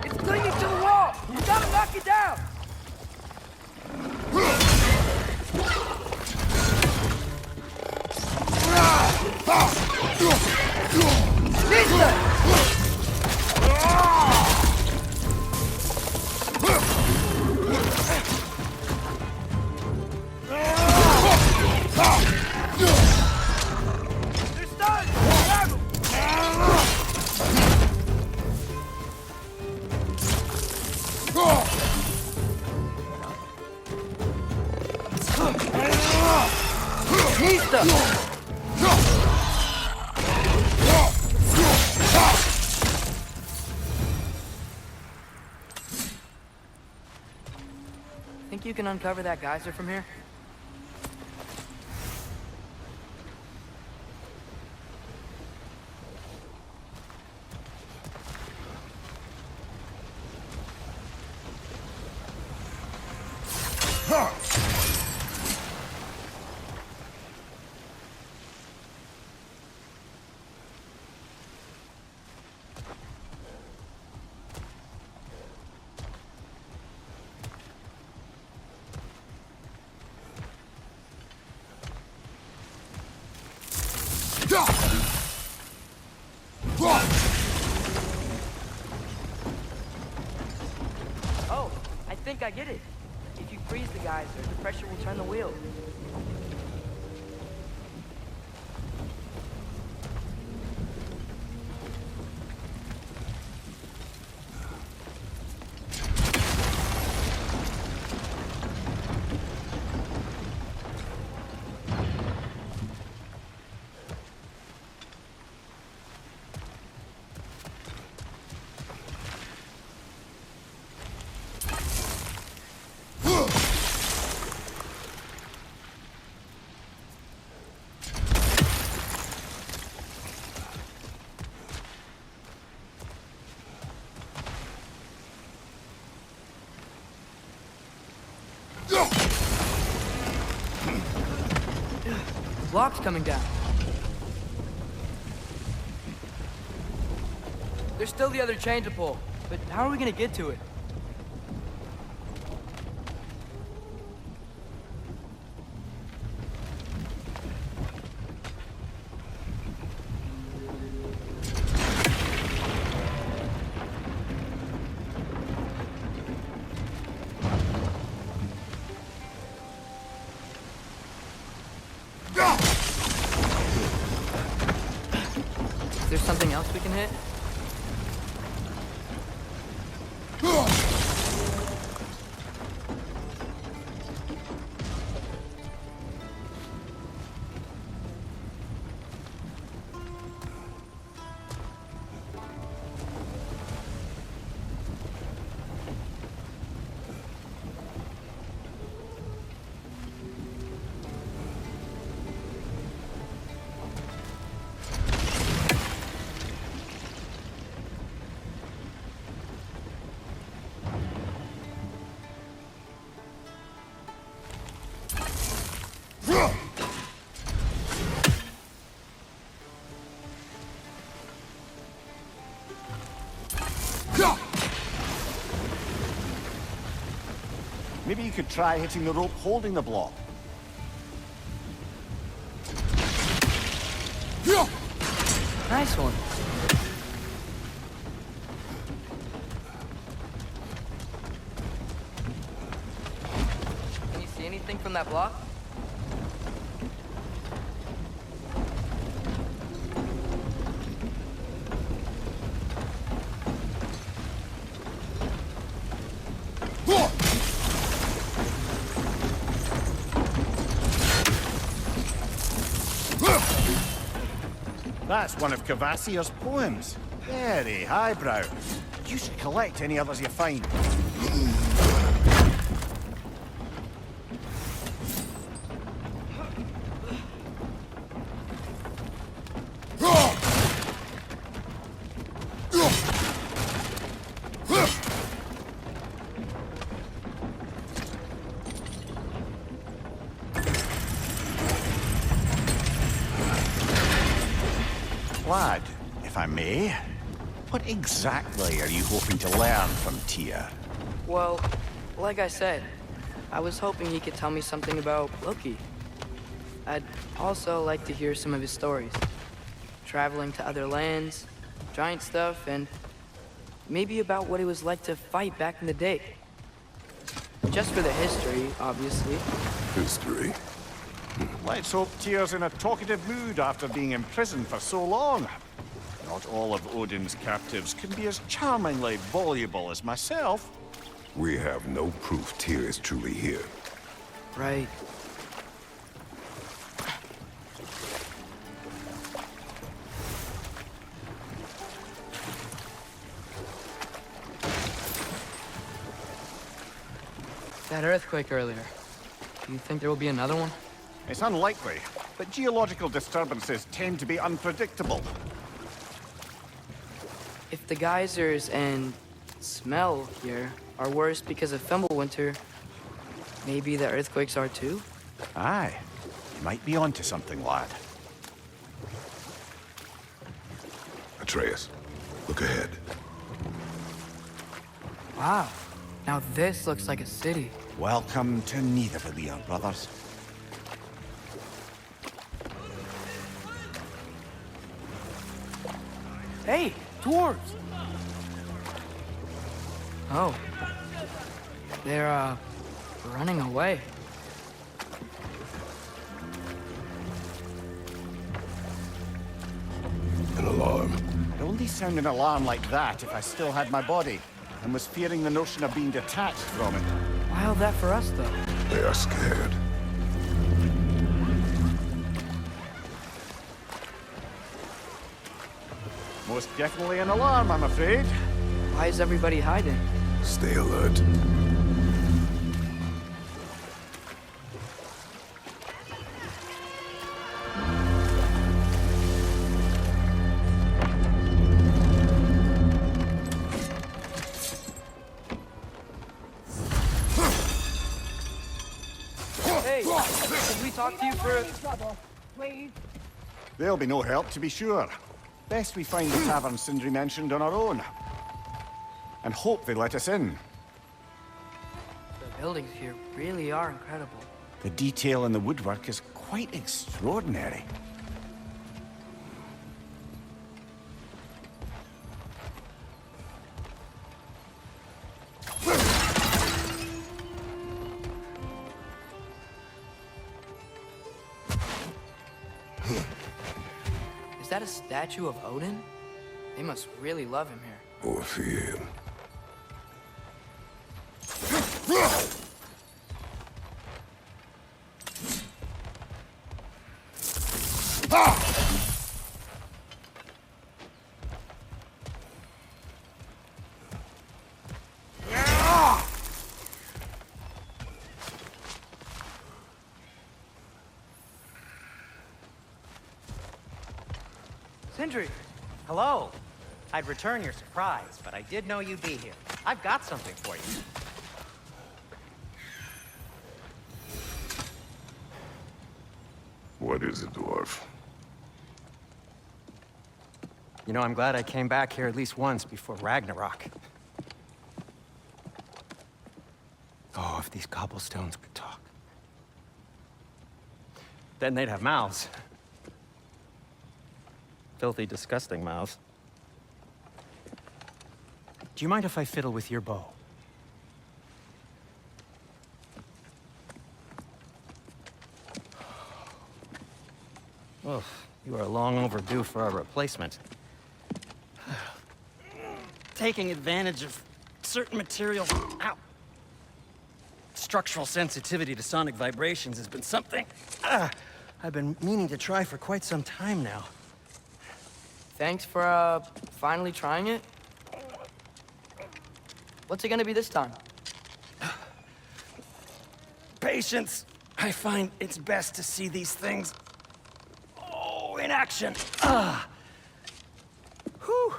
It's clinging to the wall! You gotta knock it down! They're stunned! Grab 'em! stuff. Think you can uncover that geyser from here? Oh, I think I get it. If you freeze the geyser, the pressure will turn the wheel. Block's coming down. There's still the other chain to pull, but how are we gonna get to it? Is there something else we can hit? Maybe you could try hitting the rope holding the block. Nice one. Can you see anything from that block? That's one of Cavassier's poems. Very highbrow. You should collect any others you find. Lad, if I may, what exactly are you hoping to learn from Tyr? Well, like I said, I was hoping he could tell me something about Loki. I'd also like to hear some of his stories. Traveling to other lands, giant stuff, and maybe about what it was like to fight back in the day. Just for the history, obviously. History? Let's hope Tyr's in a talkative mood after being imprisoned for so long. Not all of Odin's captives can be as charmingly voluble as myself. We have no proof Tyr is truly here. Right. That earthquake earlier. Do you think there will be another one? It's unlikely, but geological disturbances tend to be unpredictable. If the geysers and smell here are worse because of Fimbulwinter, maybe the earthquakes are too? Aye. You might be onto something, lad. Atreus, look ahead. Wow. Now this looks like a city. Welcome to Nidavellir, brothers. Hey, dwarves! Oh. They're, running away. An alarm. I'd only sound an alarm like that if I still had my body, and was fearing the notion of being detached from it. Wild that for us, though. They are scared. Most definitely an alarm, I'm afraid. Why is everybody hiding? Stay alert. Hey, can we talk to you for a... There'll be no help, to be sure. Best we find the tavern Sindri mentioned on our own. And hope they let us in. The buildings here really are incredible. The detail in the woodwork is quite extraordinary. Is that a statue of Odin? They must really love him here. Or fear him. Sindri! Hello. I'd return your surprise, but I did know you'd be here. I've got something for you. What is it, dwarf? You know, I'm glad I came back here at least once before Ragnarok. Oh, if these cobblestones could talk. Then they'd have mouths. Filthy, disgusting mouths. Do you mind if I fiddle with your bow? Oh, you are long overdue for a replacement. Taking advantage of certain materials. Ow! Structural sensitivity to sonic vibrations has been something I've been meaning to try for quite some time now. Thanks for, finally trying it. What's it gonna be this time? Patience. I find it's best to see these things, in action. Whew.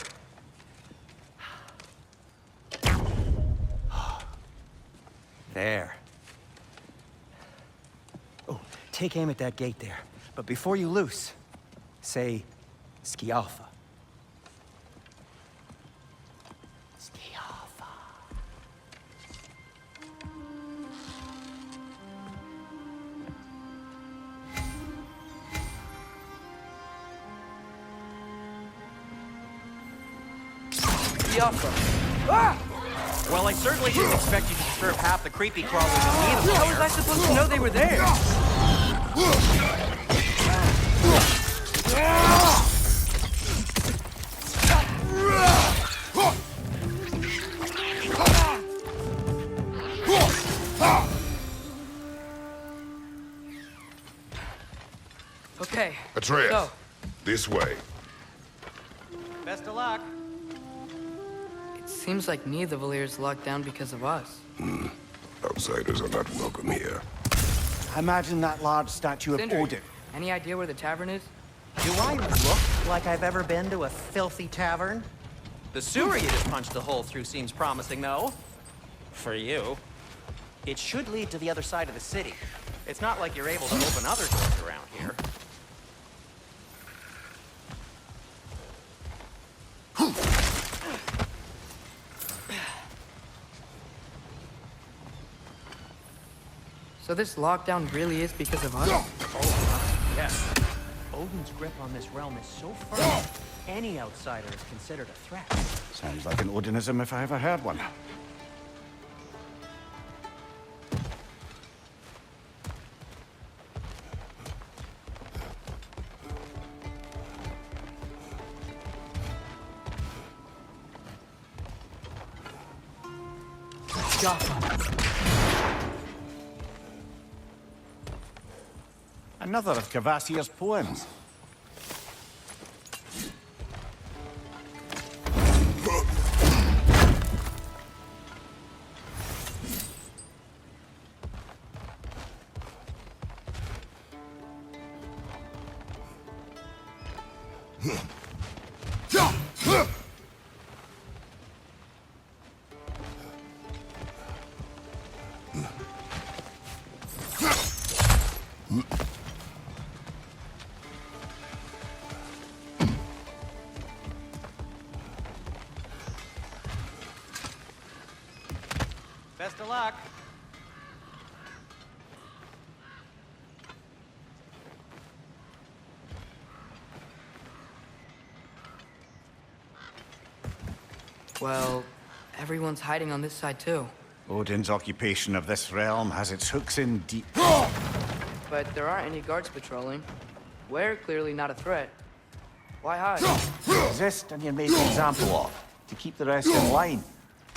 There. Oh, take aim at that gate there. But before you loose, say, Skialfa. Skialfa. Biafra. Ah! Well, I certainly didn't expect you to disturb half the creepy crawlers in Nidavellir. How was I supposed to know they were there? Okay. Atreus, So, this way. Best of luck. it seems like Nidavellir is locked down because of us. Outsiders are not welcome here. Imagine that large statue of Sindri, Odin. any idea where the tavern is? Do I look like I've ever been to a filthy tavern? The sewer you just punched a hole through seems promising, though. For you. It should lead to the other side of the city. It's not like you're able to open other doors around here. So this lockdown really is because of us? Yes. Odin's grip on this realm is so firm, any outsider is considered a threat. Sounds like an Odinism if I ever heard one. Another of Kvasir's poems. Best of luck. Well, everyone's hiding on this side too. Odin's occupation of this realm has its hooks in deep. But there aren't any guards patrolling. We're clearly not a threat. Why hide? Resist and you're made an example of, to keep the rest in line.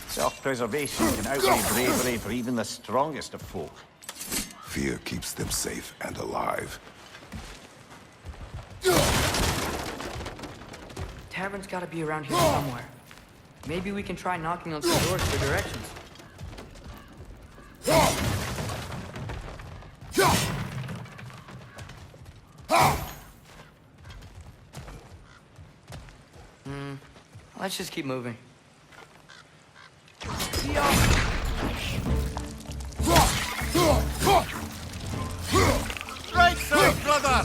Self-preservation can outweigh bravery for even the strongest of folk. Fear keeps them safe and alive. Tavern's gotta be around here somewhere. Maybe we can try knocking on some doors for directions. Let's just keep moving. Right side, brother!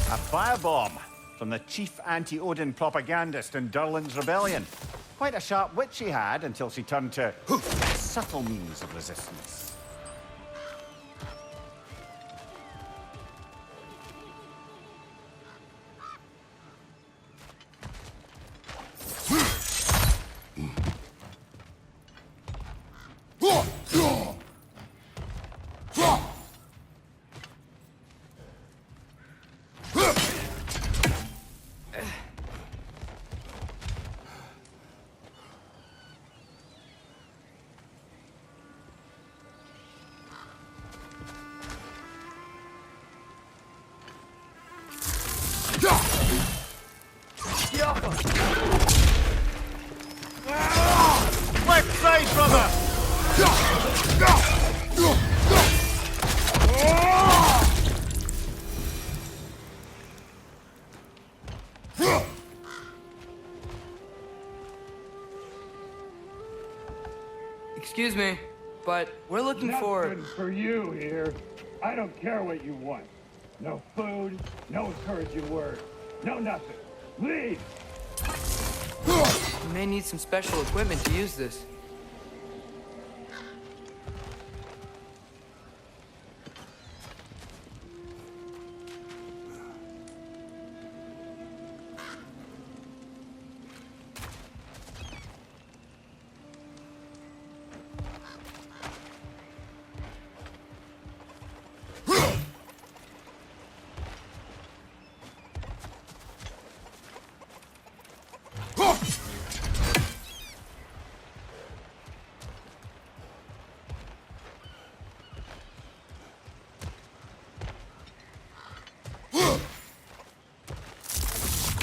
A firebomb from the chief anti-Odin propagandist in Durlin's rebellion. Quite a sharp wit she had until she turned to subtle means of resistance. Left side, brother! Excuse me, but we're looking for... Nothing for you here. I don't care what you want. No food, no encouraging words, no nothing. Leave! We may need some special equipment to use this.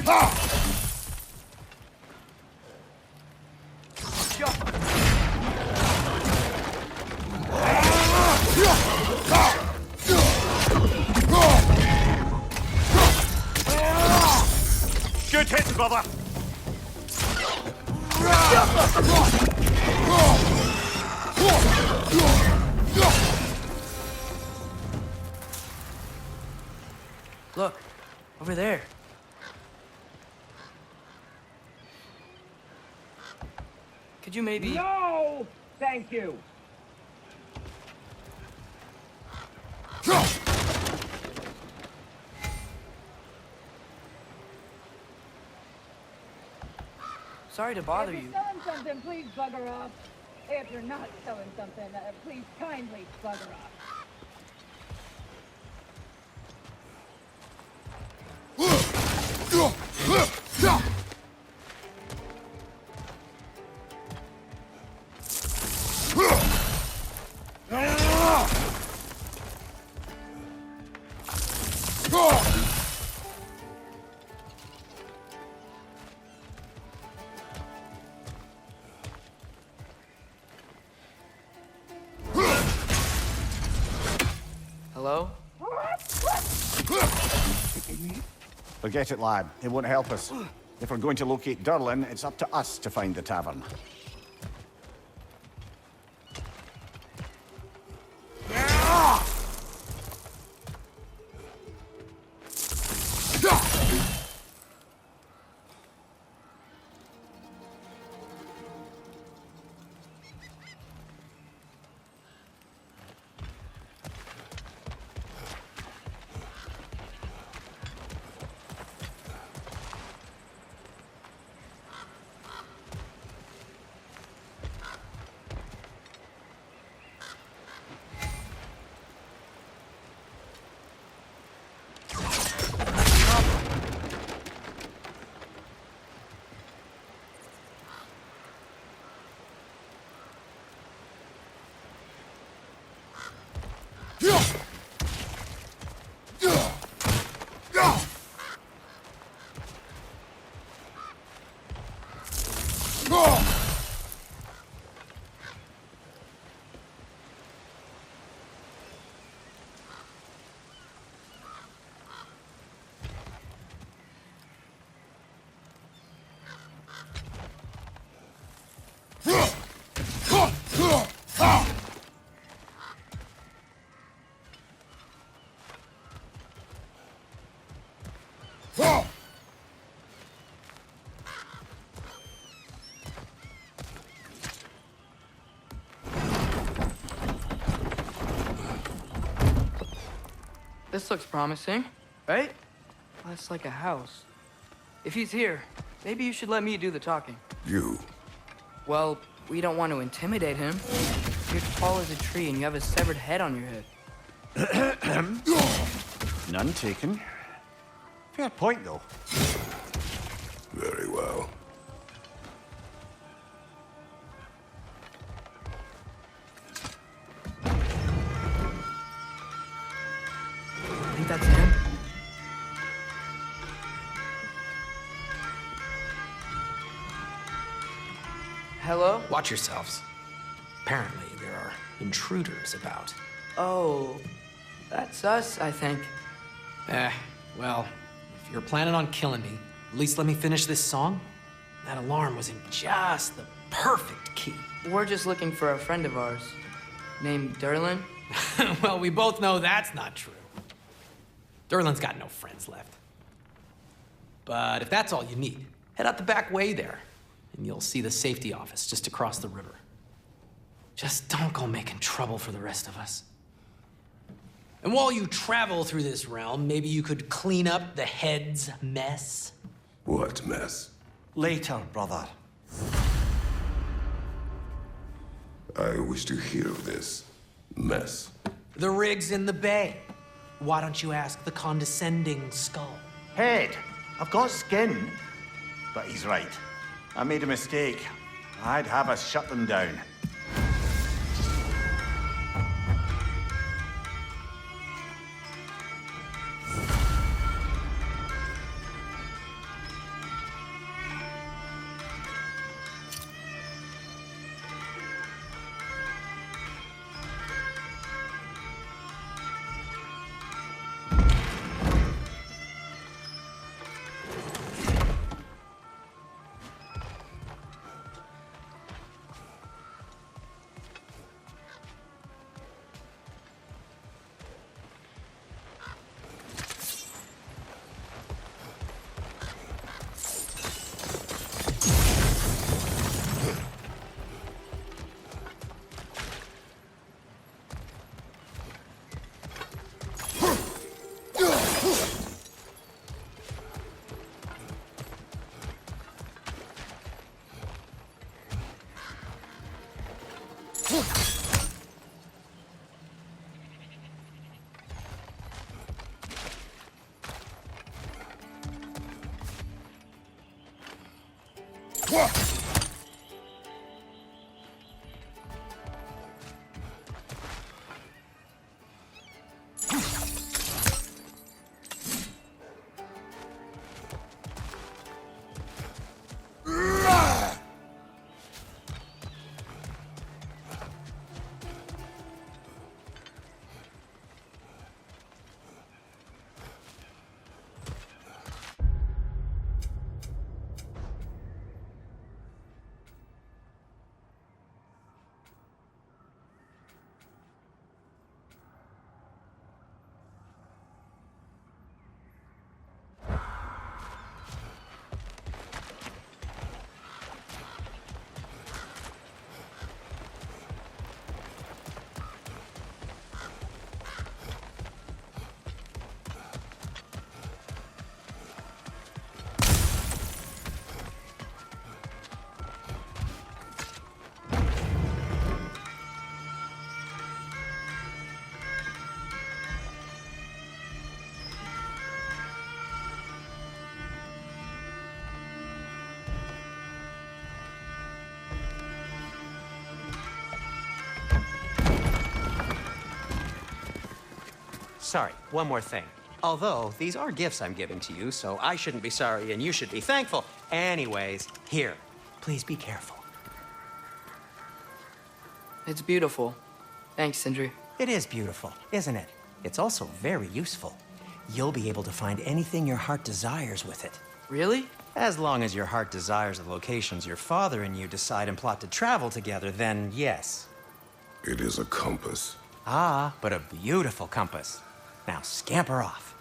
Good hit, brother! Look, over there. Could you maybe... No! Thank you! Sorry to bother If you. you're selling something, please bugger off. If you're not selling something, please kindly bugger off. Hello? Forget it, lad. It won't help us. If we're going to locate Durlin, it's up to us to find the tavern. This looks promising, right? Well, that's like a house. If he's here, maybe you should let me do the talking. You. Well, we don't want to intimidate him. You're tall as a tree and you have a severed head on your head. None taken. Fair point, though. Very well. I think that's him. Hello? Watch yourselves. Apparently, there are intruders about. Oh, that's us, I think. Well, if you're planning on killing me, at least let me finish this song. That alarm was in just the perfect key. We're just looking for a friend of ours named Durlin. Well, we both know that's not true. Durlin's got no friends left. But if that's all you need, head out the back way there, and you'll see the safety office just across the river. Just don't go making trouble for the rest of us. And while you travel through this realm, maybe you could clean up the head's mess. What mess? Later, brother. I wish to hear of this mess. The rig's in the bay. Why don't you ask the condescending skull? Head, I've got skin. But he's right. I made a mistake. I'd have us shut them down. Sorry, one more thing. Although, these are gifts I'm giving to you, so I shouldn't be sorry and you should be thankful. Anyways, here, please be careful. It's beautiful. Thanks, Sindri. It is beautiful, isn't it? It's also very useful. You'll be able to find anything your heart desires with it. Really? As long as your heart desires the locations your father and you decide and plot to travel together, then yes. It is a compass. Ah, but a beautiful compass. Now scamper off.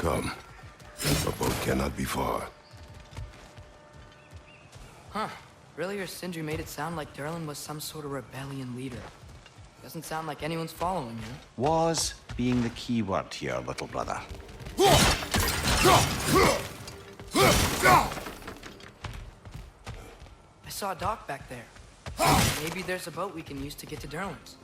Come. A boat cannot be far. Huh. Earlier, Sindri made it sound like Durlin was some sort of rebellion leader. Doesn't sound like anyone's following you. Was being the key word here, little brother. I saw a dock back there. Maybe there's a boat we can use to get to Durlin's.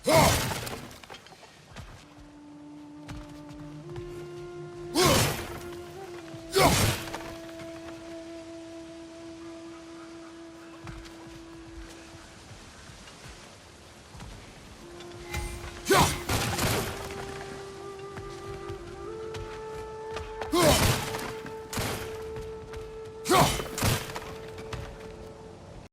Ah!